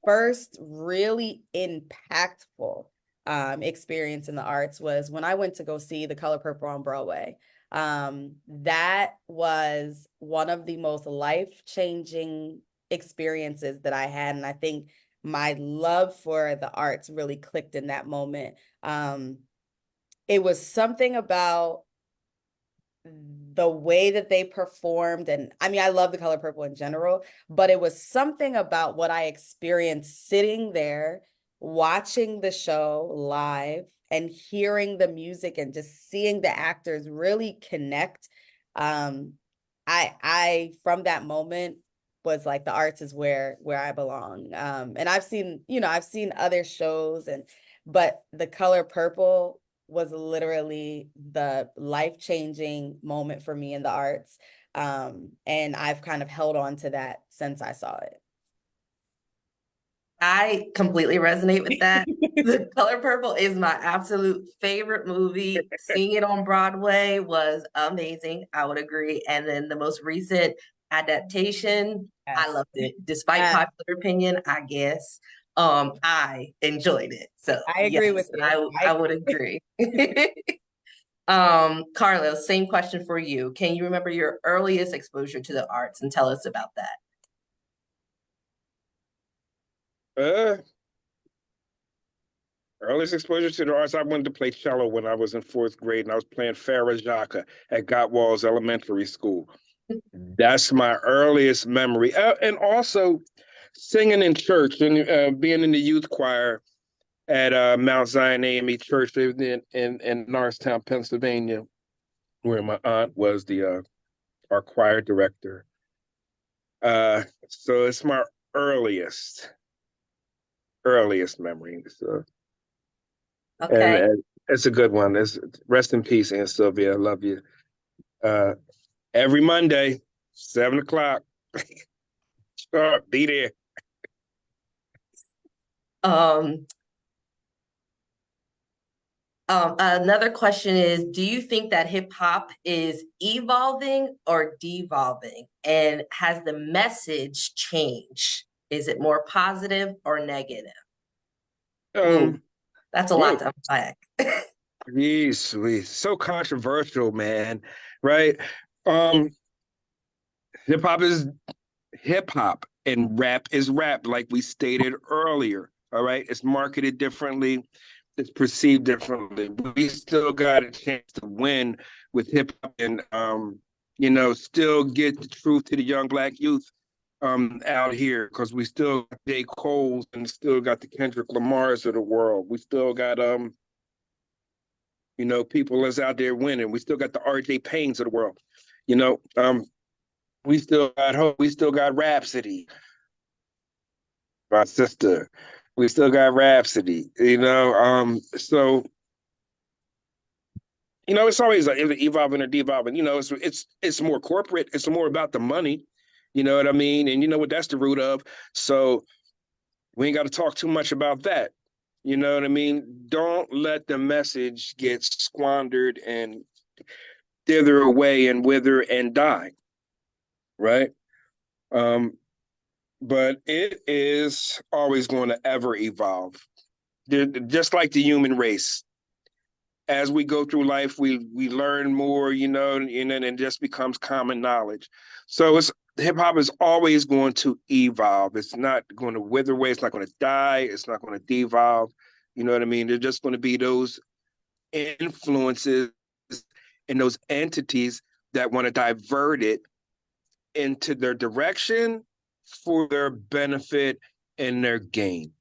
first really impactful experience in the arts was when I went to go see The Color Purple on Broadway. That was one of the most life-changing experiences that I had. And I think my love for the arts really clicked in that moment. It was something about the way that they performed. And I mean, I love The Color Purple in general, but it was something about what I experienced sitting there, watching the show live and hearing the music and just seeing the actors really connect. I from that moment was like, the arts is where I belong. And I've seen other shows but The Color Purple was literally the life-changing moment for me in the arts. And I've kind of held on to that since I saw it. I completely resonate with that. The Color Purple is my absolute favorite movie. Seeing it on Broadway was amazing. I would agree. And then the most recent adaptation, I loved it. Despite popular opinion, I guess. I enjoyed it. So I agree with you. I would agree. Carlos, same question for you. Can you remember your earliest exposure to the arts and tell us about that? Earliest exposure to the arts, I wanted to play cello when I was in 4th grade, and I was playing Farah Jaka at Gottwalls Elementary School. That's my earliest memory. And also singing in church and being in the youth choir at Mount Zion AME Church in Norristown, Pennsylvania, where my aunt was our choir director. So it's my earliest memory. So, okay. and it's a good one. Rest in peace, Aunt Sylvia. I love you. Every Monday, 7 o'clock. Sure, be there. Another question is, do you think that hip hop is evolving or devolving? And has the message changed? Is it more positive or negative? That's a lot to unpack. Sweet. So controversial, man. Right? Hip hop is hip hop and rap is rap, like we stated earlier. All right. It's marketed differently. It's perceived differently. We still got a chance to win with hip hop and, still get the truth to the young Black youth out here, because we still got J. Cole's and still got the Kendrick Lamars of the world. We still got, people that's out there winning. We still got the R.J. Paynes of the world. We still got Hope. We still got Rhapsody, my sister. We still got Rhapsody, so, it's always like evolving or devolving. It's more corporate. It's more about the money. You know what I mean? And you know what that's the root of. So we ain't got to talk too much about that. You know what I mean? Don't let the message get squandered and dither away and wither and die. Right? But it is always going to ever evolve. Just like the human race. As we go through life, we learn more, and it just becomes common knowledge. So hip hop is always going to evolve. It's not going to wither away. It's not going to die. It's not going to devolve. You know what I mean? There's just going to be those influences and those entities that want to divert it into their direction for their benefit and their gain.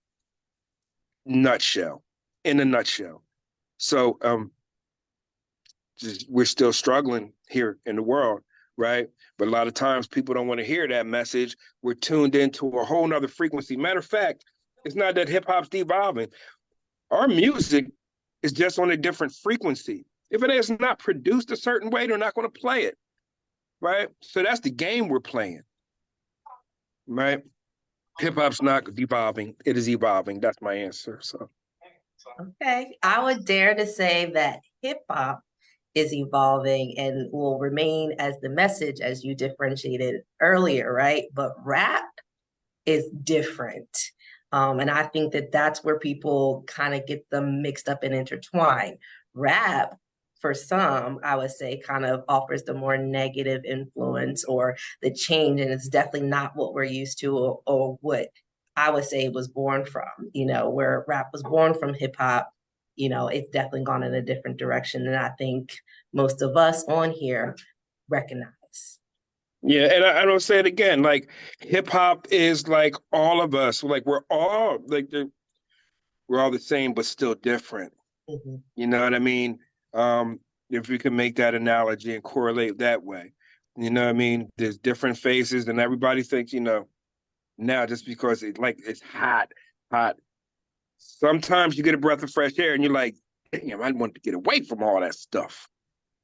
In a nutshell. So we're still struggling here in the world, right? But a lot of times people don't want to hear that message. We're tuned into a whole nother frequency. Matter of fact, it's not that hip hop's devolving. Our music is just on a different frequency. If it is not produced a certain way, they're not going to play it, right? So that's the game we're playing, right? Hip hop's not devolving. It is evolving. That's my answer. So. Okay, I would dare to say that hip hop is evolving and will remain as the message as you differentiated earlier, right? But rap is different. And I think that that's where people kind of get them mixed up and intertwined. Rap, for some, I would say, kind of offers the more negative influence or the change, and it's definitely not what we're used to or what I would say it was born from. Where rap was born from hip hop, it's definitely gone in a different direction, and I think most of us on here recognize. Yeah, and I don't say it again. Like hip hop is like all of us. Like we're all we're all the same, but still different. Mm-hmm. You know what I mean? If we can make that analogy and correlate that way, you know what I mean? There's different faces, and everybody thinks, now just because it's hot. Sometimes you get a breath of fresh air, and you're like, damn, I want to get away from all that stuff,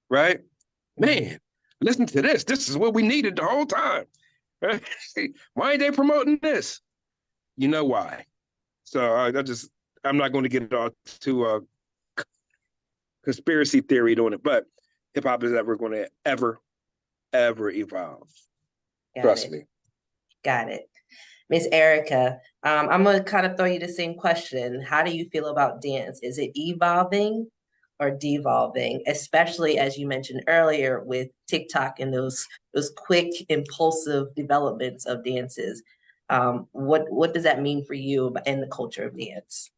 right? Man, listen to this. This is what we needed the whole time. Right? Why ain't they promoting this? You know why? So I'm not going to get all too conspiracy theory on it, but hip hop is never going to ever evolve. Trust me. Got it. Miss Erica, I'm going to kind of throw you the same question. How do you feel about dance? Is it evolving or devolving, especially as you mentioned earlier with TikTok and those quick, impulsive developments of dances? What does that mean for you in the culture of dance?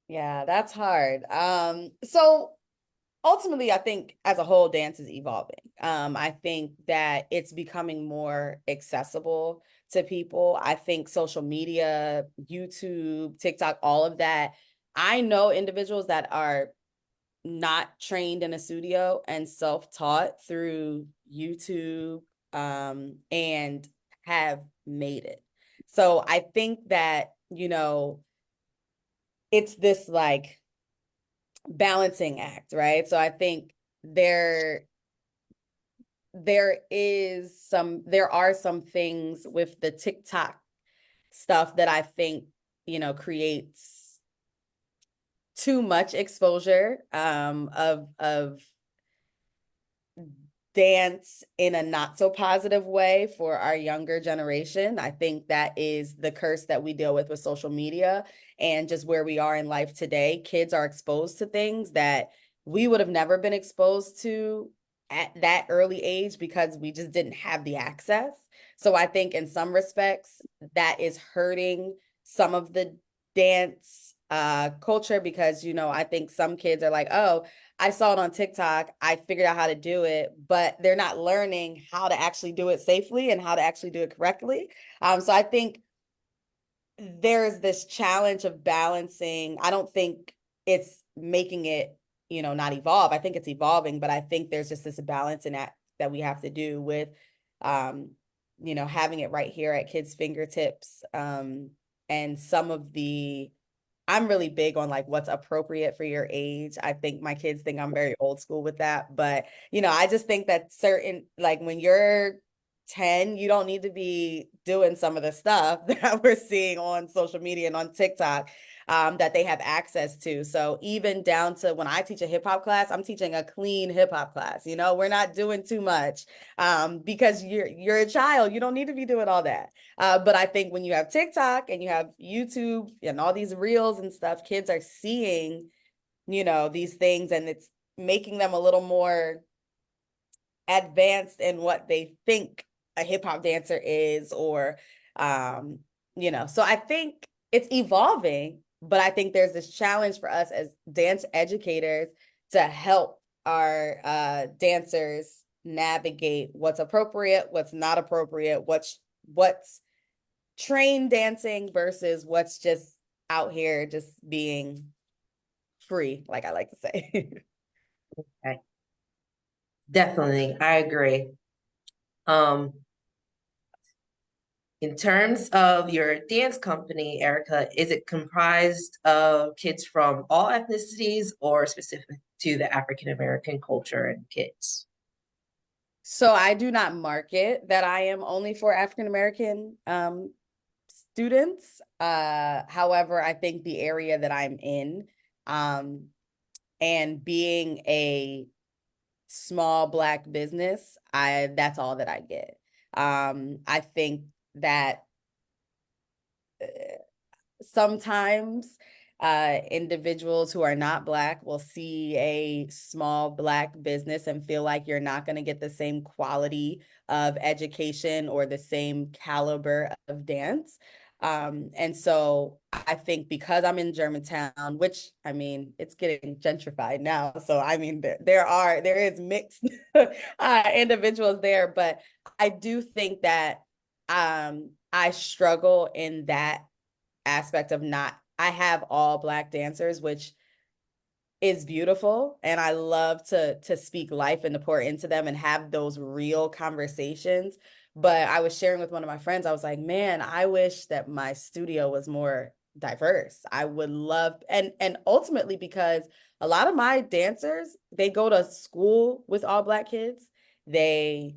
Yeah, that's hard. So ultimately, I think as a whole, dance is evolving. I think that it's becoming more accessible to people. I think social media, YouTube, TikTok, all of that. I know individuals that are not trained in a studio and self-taught through YouTube, and have made it. So I think that, it's this like balancing act, right? So I think there are some things with the TikTok stuff that I think, creates too much exposure of dance in a not so positive way for our younger generation. I think that is the curse that we deal with social media and just where we are in life today. Kids are exposed to things that we would have never been exposed to at that early age because we just didn't have the access. So I think in some respects that is hurting some of the dance culture because, I think some kids are like, oh, I saw it on TikTok, I figured out how to do it, but they're not learning how to actually do it safely and how to actually do it correctly. So I think there's this challenge of balancing. I don't think it's making it, not evolve. I think it's evolving, but I think there's just this balance in that we have to do with, having it right here at kids' fingertips. And some of I'm really big on like what's appropriate for your age. I think my kids think I'm very old school with that, but I just think that certain, like when you're 10, you don't need to be doing some of the stuff that we're seeing on social media and on TikTok that they have access to. So even down to when I teach a hip hop class, I'm teaching a clean hip hop class. We're not doing too much because you're a child. You don't need to be doing all that. But I think when you have TikTok and you have YouTube and all these reels and stuff, kids are seeing, these things, and it's making them a little more advanced in what they think a hip hop dancer is, or, so I think it's evolving, but I think there's this challenge for us as dance educators to help our dancers navigate what's appropriate, what's not appropriate, what's trained dancing versus what's just out here just being free, like I like to say. Okay. Definitely, I agree. In terms of your dance company, Erica, is it comprised of kids from all ethnicities or specific to the African American culture and kids? So I do not market that I am only for African American students. However, I think the area that I'm in, and being a small Black business, that's all that I get. I think that sometimes individuals who are not Black will see a small Black business and feel like you're not going to get the same quality of education or the same caliber of dance. And so I think because I'm in Germantown, which, I mean, it's getting gentrified now. So, I mean, there is mixed individuals there, but I do think that I struggle in that aspect of I have all Black dancers, which is beautiful. And I love to speak life and to pour into them and have those real conversations. But I was sharing with one of my friends, I was like, man, I wish that my studio was more diverse. I would love, and ultimately because a lot of my dancers, they go to school with all Black kids. They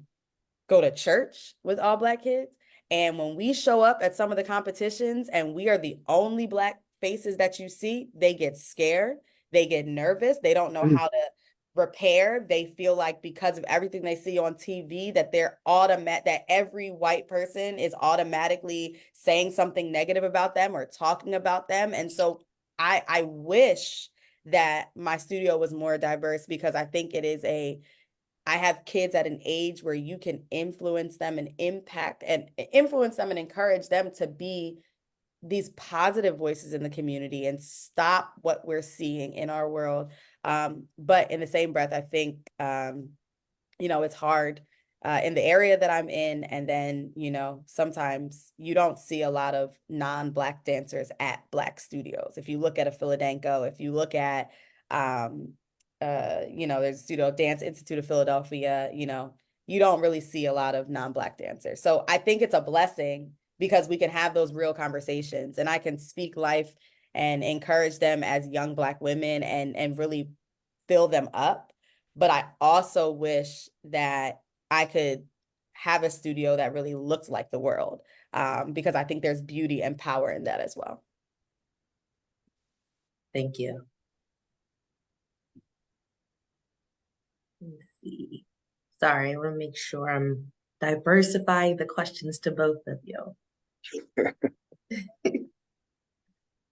go to church with all Black kids. And when we show up at some of the competitions and we are the only Black faces that you see, they get scared, they get nervous, they don't know how to repair. They feel like because of everything they see on TV that that every white person is automatically saying something negative about them or talking about them. And so I wish that my studio was more diverse, because I think I have kids at an age where you can influence them and influence them and encourage them to be these positive voices in the community and stop what we're seeing in our world. But in the same breath, I think, it's hard in the area that I'm in. And then, sometimes you don't see a lot of non-Black dancers at Black studios. If you look at a Philadelphia, if you look at, there's Studio Dance Institute of Philadelphia, you don't really see a lot of non-Black dancers. So I think it's a blessing because we can have those real conversations and I can speak life and encourage them as young Black women and really fill them up. But I also wish that I could have a studio that really looked like the world, because I think there's beauty and power in that as well. Thank you. Let's see. Sorry, I want to make sure I'm diversifying the questions to both of you.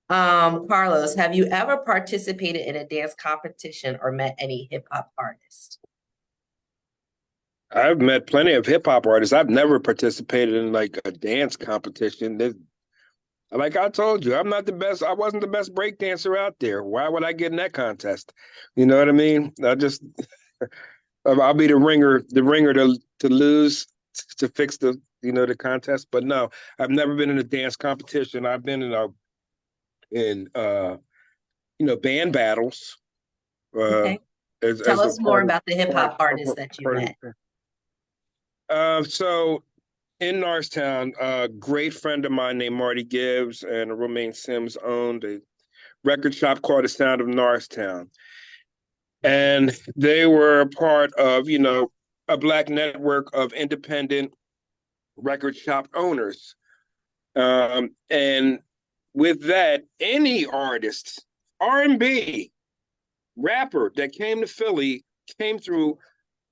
Carlos, have you ever participated in a dance competition or met any hip hop artists? I've met plenty of hip hop artists. I've never participated in like a dance competition. Like I told you, I'm not the best. I wasn't the best break dancer out there. Why would I get in that contest? You know what I mean? I'll be the ringer to lose, to fix the contest. But no, I've never been in a dance competition. I've been in band battles. Okay. Tell us more about the hip hop artists that you met. So in Norristown, a great friend of mine named Marty Gibbs and Romaine Sims owned a record shop called The Sound of Norristown. And they were a part of, a Black network of independent record shop owners. And with that, any artist, R&B, rapper that came to Philly came through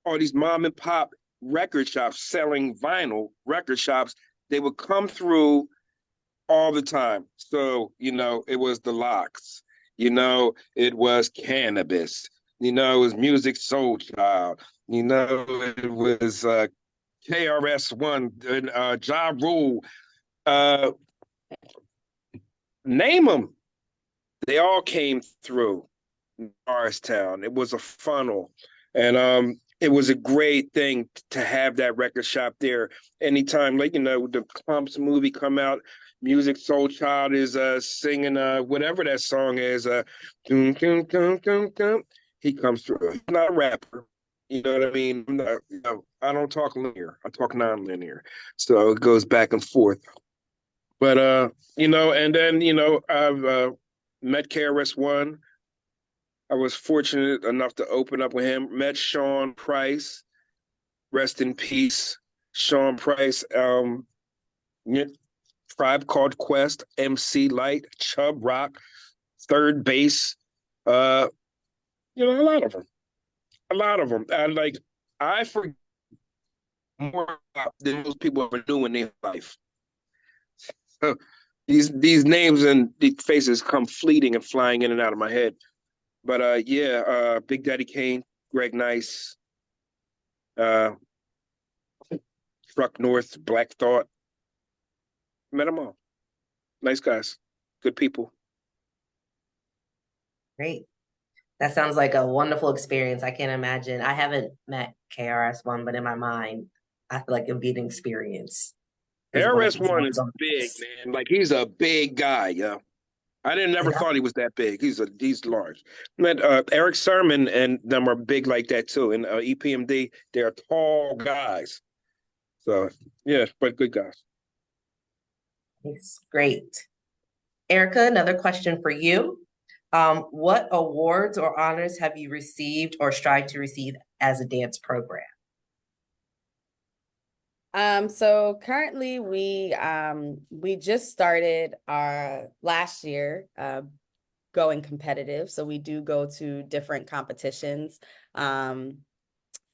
all these mom and pop record shops selling vinyl record shops. They would come through all the time. So, it was the Lox, it was Cannabis, it was Music Soul Child, it was KRS-One, and Ja Rule, name them. They all came through Norristown. It was a funnel. And it was a great thing to have that record shop there. Anytime, the Clumps movie come out, Music Soul Child is singing whatever that song is, dum, dum, dum, dum, dum. He comes through. He's not a rapper. You know what I mean? I don't talk linear. I talk non-linear. So it goes back and forth. But, and then, I've met KRS-One. I was fortunate enough to open up with him. Met Sean Price, rest in peace, Sean Price. Tribe Called Quest, MC Light, Chubb Rock, Third Base, a lot of them. A lot of them. I forget more about than most people ever knew in their life. So these names and the faces come fleeting and flying in and out of my head. But Big Daddy Kane, Greg Nice, Truck North, Black Thought. Met them all. Nice guys, good people. Great. That sounds like a wonderful experience. I can't imagine. I haven't met KRS-One, but in my mind, I feel like it would be an experience. KRS-One is big, man. Like, he's a big guy, yeah. I never thought he was that big. He's large. Met Eric Sermon and them are big like that too. And EPMD, they're tall guys. So yeah, but good guys. It's great. Erica, another question for you. What awards or honors have you received or strive to receive as a dance program? So currently we just started our last year going competitive. So we do go to different competitions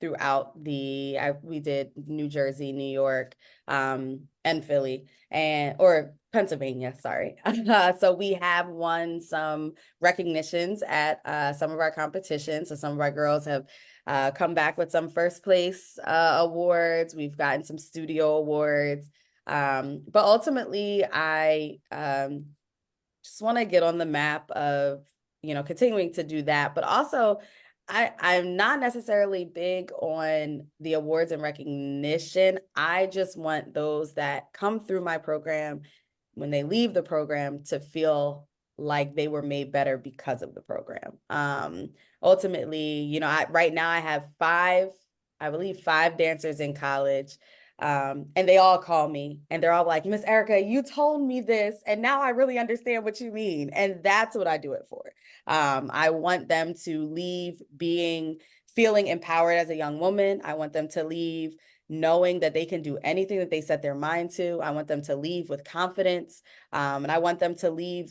throughout we did New Jersey, New York, and Philly or Pennsylvania, sorry. So we have won some recognitions at some of our competitions. So some of our girls have come back with some first place awards. We've gotten some studio awards. But ultimately, I just want to get on the map of, continuing to do that. But also, I'm not necessarily big on the awards and recognition. I just want those that come through my program, when they leave the program, to feel like they were made better because of the program. Ultimately, right now I have five dancers in college. And they all call me and they're all like, Miss Erica, you told me this, and now I really understand what you mean. And that's what I do it for. I want them to leave feeling empowered as a young woman. I want them to leave knowing that they can do anything that they set their mind to. I want them to leave with confidence. And I want them to leave,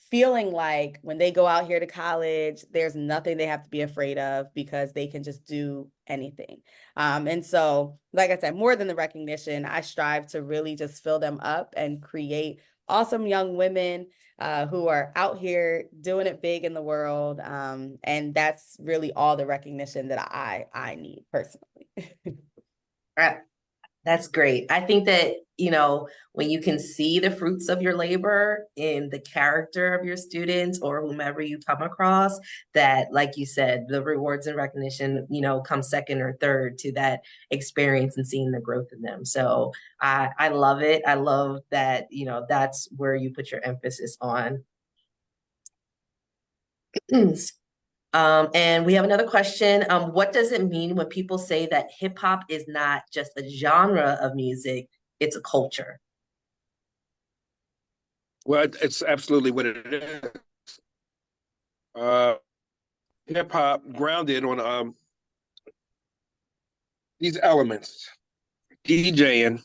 feeling like when they go out here to college, there's nothing they have to be afraid of because they can just do anything. And so, like I said, more than the recognition, I strive to really just fill them up and create awesome young women who are out here doing it big in the world. And that's really all the recognition that I need personally. That's great. I think that, when you can see the fruits of your labor in the character of your students or whomever you come across, that, like you said, the rewards and recognition, come second or third to that experience and seeing the growth in them. So I love it. I love that, that's where you put your emphasis on. And we have another question. What does it mean when people say that hip hop is not just a genre of music, it's a culture? Well, it's absolutely what it is. Hip hop grounded on these elements: DJing,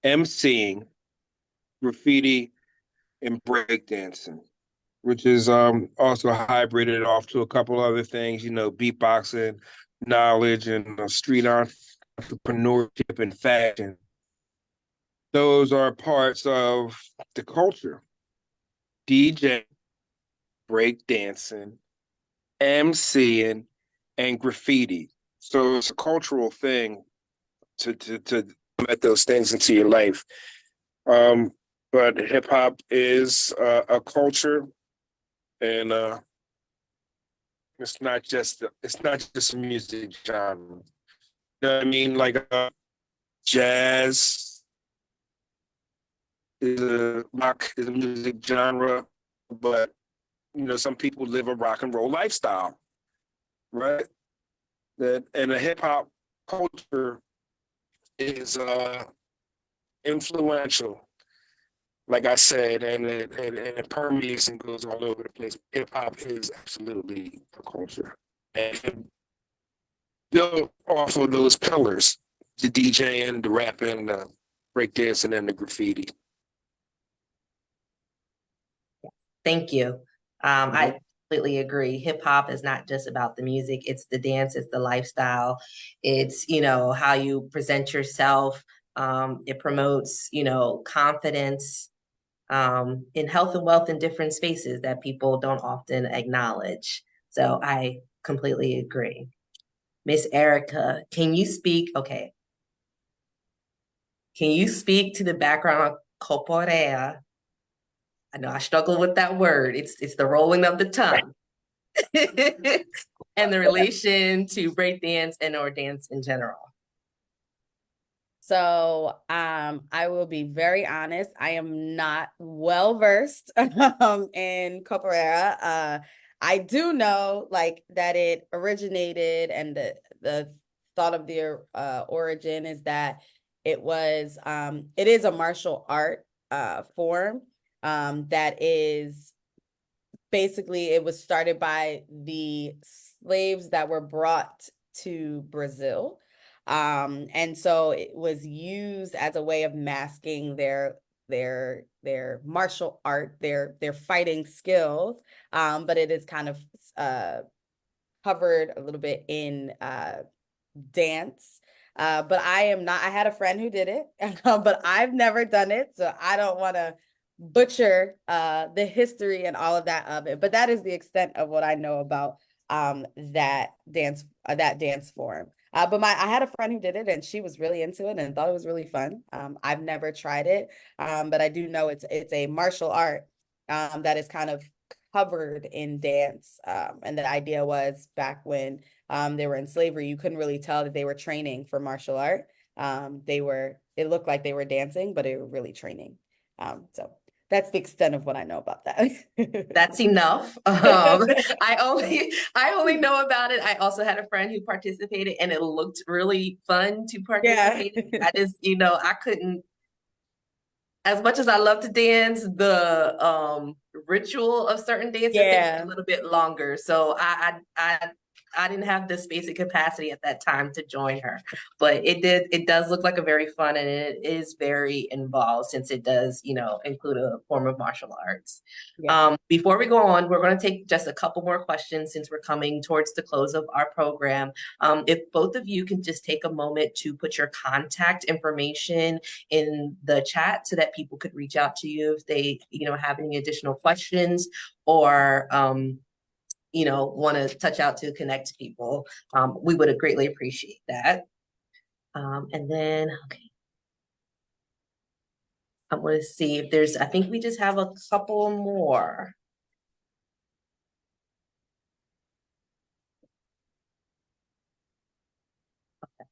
MCing, graffiti, and breakdancing, which is also hybrided off to a couple other things, beatboxing, knowledge, and street entrepreneurship and fashion. Those are parts of the culture. DJ, breakdancing, MCing, and graffiti. So it's a cultural thing to let those things into your life. But hip hop is a culture. And it's not just a music genre. You know what I mean? Like jazz is a music genre, but some people live a rock and roll lifestyle, right? And a hip hop culture is influential. Like I said, and it permeates and goes all over the place. Hip hop is absolutely a culture, and built off of those pillars: the DJing, the rapping, the breakdancing and the graffiti. Thank you. I completely agree. Hip hop is not just about the music, it's the dance, it's the lifestyle, it's, how you present yourself. It promotes, confidence, in health and wealth in different spaces that people don't often acknowledge. So I completely agree. Miss Erica, can you speak to the background of corporea? I know I struggle with that word. It's the rolling of the tongue. And the relation to breakdance and or dance in general. So I will be very honest. I am not well versed in capoeira. I do know that it originated, and the thought of the origin is that it is a martial art form that is basically, it was started by the slaves that were brought to Brazil. And so it was used as a way of masking their martial art, their fighting skills. But it is kind of covered a little bit in dance. But I had a friend who did it, but I've never done it. So I don't want to butcher the history and all of that of it. But that is the extent of what I know about that dance form. But I had a friend who did it, and she was really into it and thought it was really fun. I've never tried it, but I do know it's a martial art that is kind of covered in dance. And the idea was back when they were in slavery, you couldn't really tell that they were training for martial art. It looked like they were dancing, but they were really training. So that's the extent of what I know about that. That's enough. I only know about it. I also had a friend who participated, and it looked really fun to participate. Yeah. I just, I couldn't. As much as I love to dance, the ritual of certain dances takes a little bit longer. So I didn't have the space and capacity at that time to join her, but it does look like a very fun, and it is very involved since it does, include a form of martial arts. Yeah. Before we go on, we're going to take just a couple more questions since we're coming towards the close of our program. If both of you can just take a moment to put your contact information in the chat so that people could reach out to you if they, have any additional questions or, want to touch out to connect people, we would greatly appreciate that. And then, okay. I want to see if I think we just have a couple more. Okay.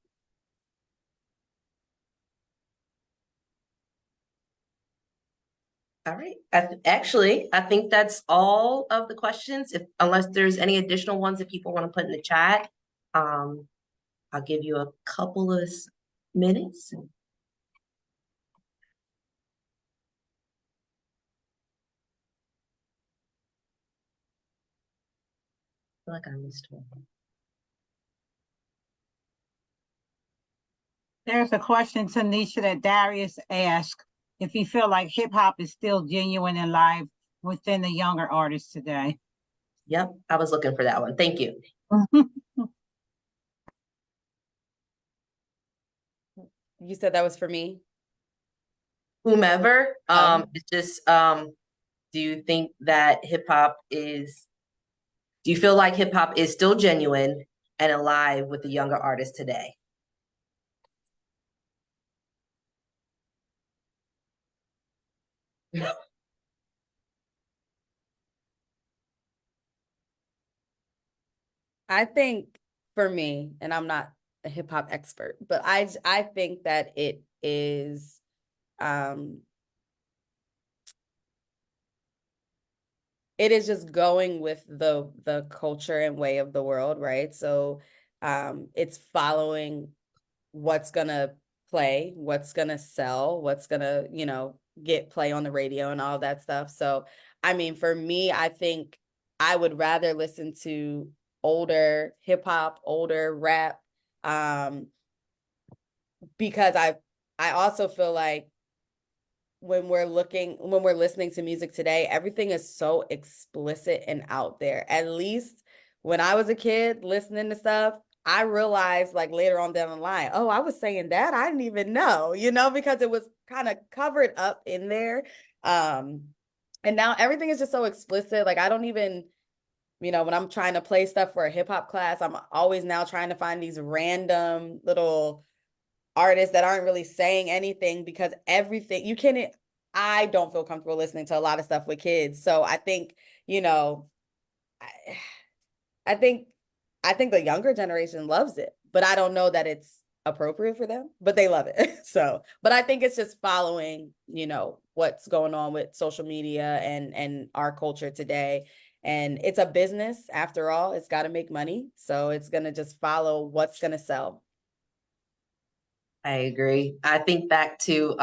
All right. I think that's all of the questions. Unless there's any additional ones that people want to put in the chat, I'll give you a couple of minutes. I feel like I missed one. There's a question, Tanisha, that Darius asked if you feel like hip hop is still genuine and live within the younger artists today. Yep, I was looking for that one. Thank you. You said that was for me? Whomever, it's just, do you think that do you feel like hip hop is still genuine and alive with the younger artists today? I think for me, and I'm not a hip hop expert, but I think that it is just going with the culture and way of the world, right? So it's following what's gonna play, what's gonna sell, what's gonna, get play on the radio and all that stuff. So I mean, for me, I think I would rather listen to older hip hop, older rap, because I also feel like when we're listening to music today, everything is so explicit and out there. At least when I was a kid listening to stuff, I realized like later on down the line, oh, I was saying that. I didn't even know, because it was kind of covered up in there. And now everything is just so explicit. Like I don't even, when I'm trying to play stuff for a hip hop class, I'm always now trying to find these random little artists that aren't really saying anything, because everything I don't feel comfortable listening to a lot of stuff with kids. So I think, I think the younger generation loves it, but I don't know that it's appropriate for them, but they love it. So, but I think it's just following, what's going on with social media and our culture today. And it's a business after all, it's got to make money. So it's going to just follow what's going to sell. I agree. I think back to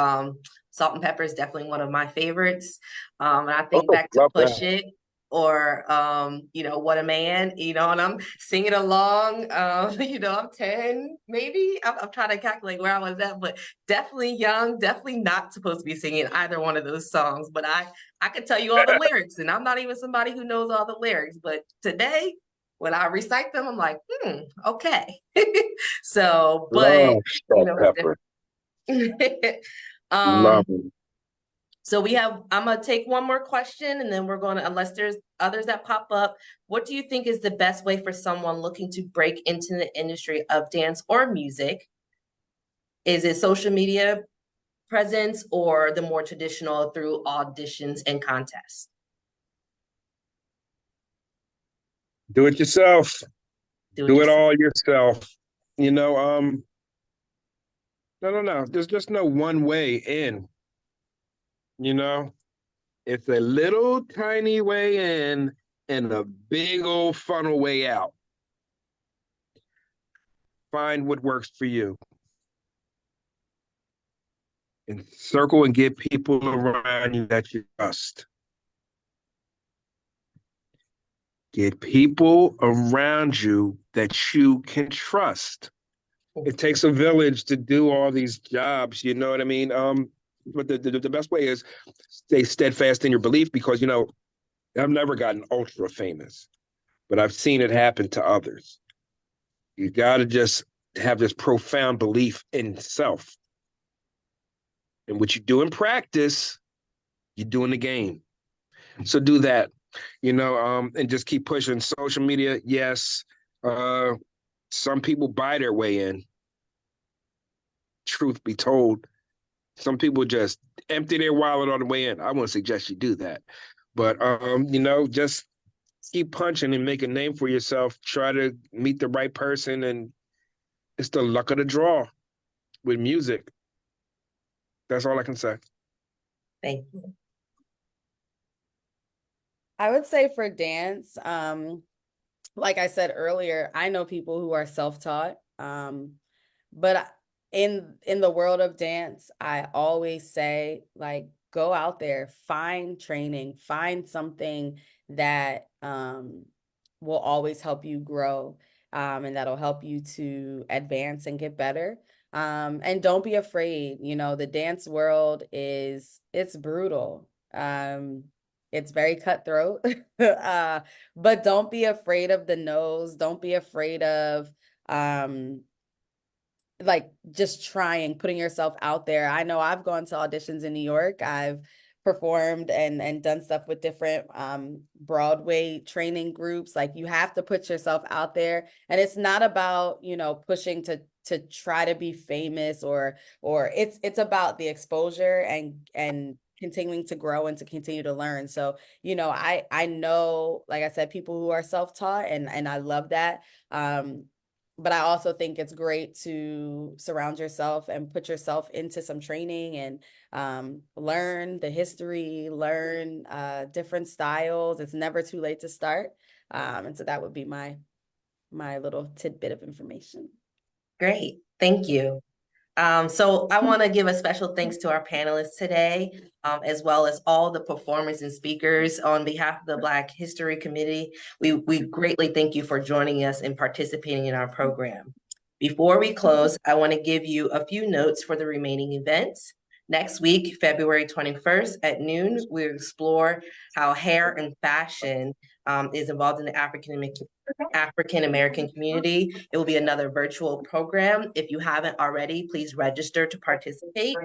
Salt and Pepper is definitely one of my favorites. And I think back to Push It or What a Man, and I'm singing along. I'm 10, maybe. I'm trying to calculate where I was at, but definitely young, definitely not supposed to be singing either one of those songs. But I could tell you all the lyrics, and I'm not even somebody who knows all the lyrics. But today, when I recite them, I'm like, okay. So, but so I'm gonna take one more question, and then we're gonna, unless there's others that pop up, what do you think is the best way for someone looking to break into the industry of dance or music? Is it social media presence or the more traditional through auditions and contests? Do it yourself. Do it all yourself. No. There's just no one way in. It's a little tiny way in and a big old funnel way out. Find what works for you. And circle and get people around you that you trust. Get people around you that you can trust. It takes a village to do all these jobs, you know what I mean? But the best way is stay steadfast in your belief, because, I've never gotten ultra famous, but I've seen it happen to others. You got to just have this profound belief in self. And what you do in practice, you do in the game. So do that. And just keep pushing. Social media, yes. Some people buy their way in. Truth be told, some people just empty their wallet on the way in. I wouldn't suggest you do that. But, just keep punching and make a name for yourself. Try to meet the right person, and it's the luck of the draw with music. That's all I can say. Thank you. I would say for dance, like I said earlier, I know people who are self-taught, but in the world of dance, I always say, like, go out there, find training, find something that will always help you grow, and that'll help you to advance and get better. And don't be afraid. The dance world it's brutal. It's very cutthroat, but don't be afraid of the no's. Don't be afraid of just trying, putting yourself out there. I know I've gone to auditions in New York. I've performed and done stuff with different Broadway training groups. Like, you have to put yourself out there, and it's not about pushing to try to be famous or it's about the exposure and continuing to grow and to continue to learn. So, I know, like I said, people who are self-taught, and I love that. But I also think it's great to surround yourself and put yourself into some training and learn the history, learn different styles. It's never too late to start. And so that would be my little tidbit of information. Great. Thank you. So I want to give a special thanks to our panelists today, as well as all the performers and speakers. On behalf of the Black History Committee, we greatly thank you for joining us and participating in our program. Before we close, I want to give you a few notes for the remaining events. Next week, February 21st at noon, we'll explore how hair and fashion is involved in the African American community. It will be another virtual program. If you haven't already, please register to participate.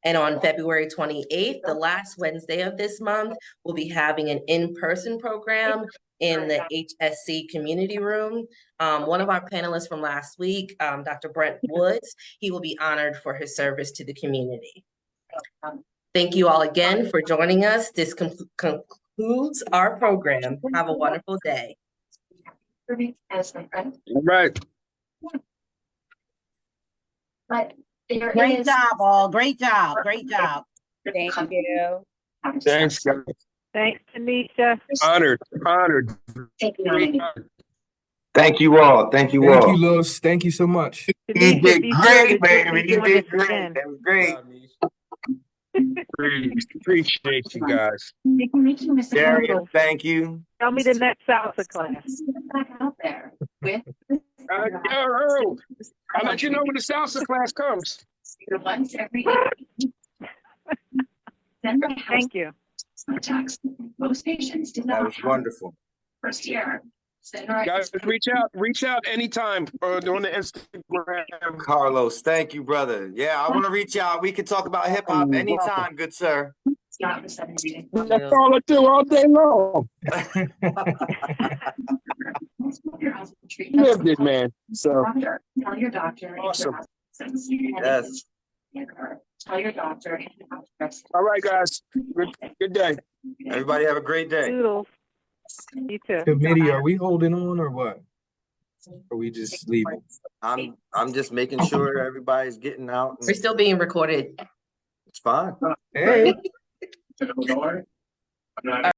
And on February 28th, the last Wednesday of this month, we'll be having an in-person program in the HSC community room. One of our panelists from last week, Dr. Brent Woods, he will be honored for his service to the community. Thank you all again for joining us. This concludes our program. Have a wonderful day. All right. But there Great is- job, all. Great job. Great job. Thank you. Thanks, guys. Thanks, Tanisha. Honored. Thank you. Great honor. Thank you all. Thank you Thank all. you, Louis. Thank you so much. You Tanisha, did be sure great, to baby. keep You doing did this great. again. That was great. Appreciate you guys. Darius, thank you. Tell me the next salsa class. Back out there with I'll let you know when the salsa class comes. once every Then my house Thank you. attacks. Most patients did That not was have wonderful. first year. Guys, reach out anytime on the Instagram. Carlos, thank you, brother. Yeah, I want to reach out. We can talk about hip hop anytime, good sir. Not for 7 reading. That's all I do all day long. Your husband treat Lived it, man. So Doctor, tell your doctor. Awesome. Yes. Tell your doctor. all right, guys. Good day. Everybody have a great day. Doodles. You too. Committee, are we holding on or what? Or we just leaving? I'm just making sure everybody's getting out. We're still being recorded. It's fine. Hey.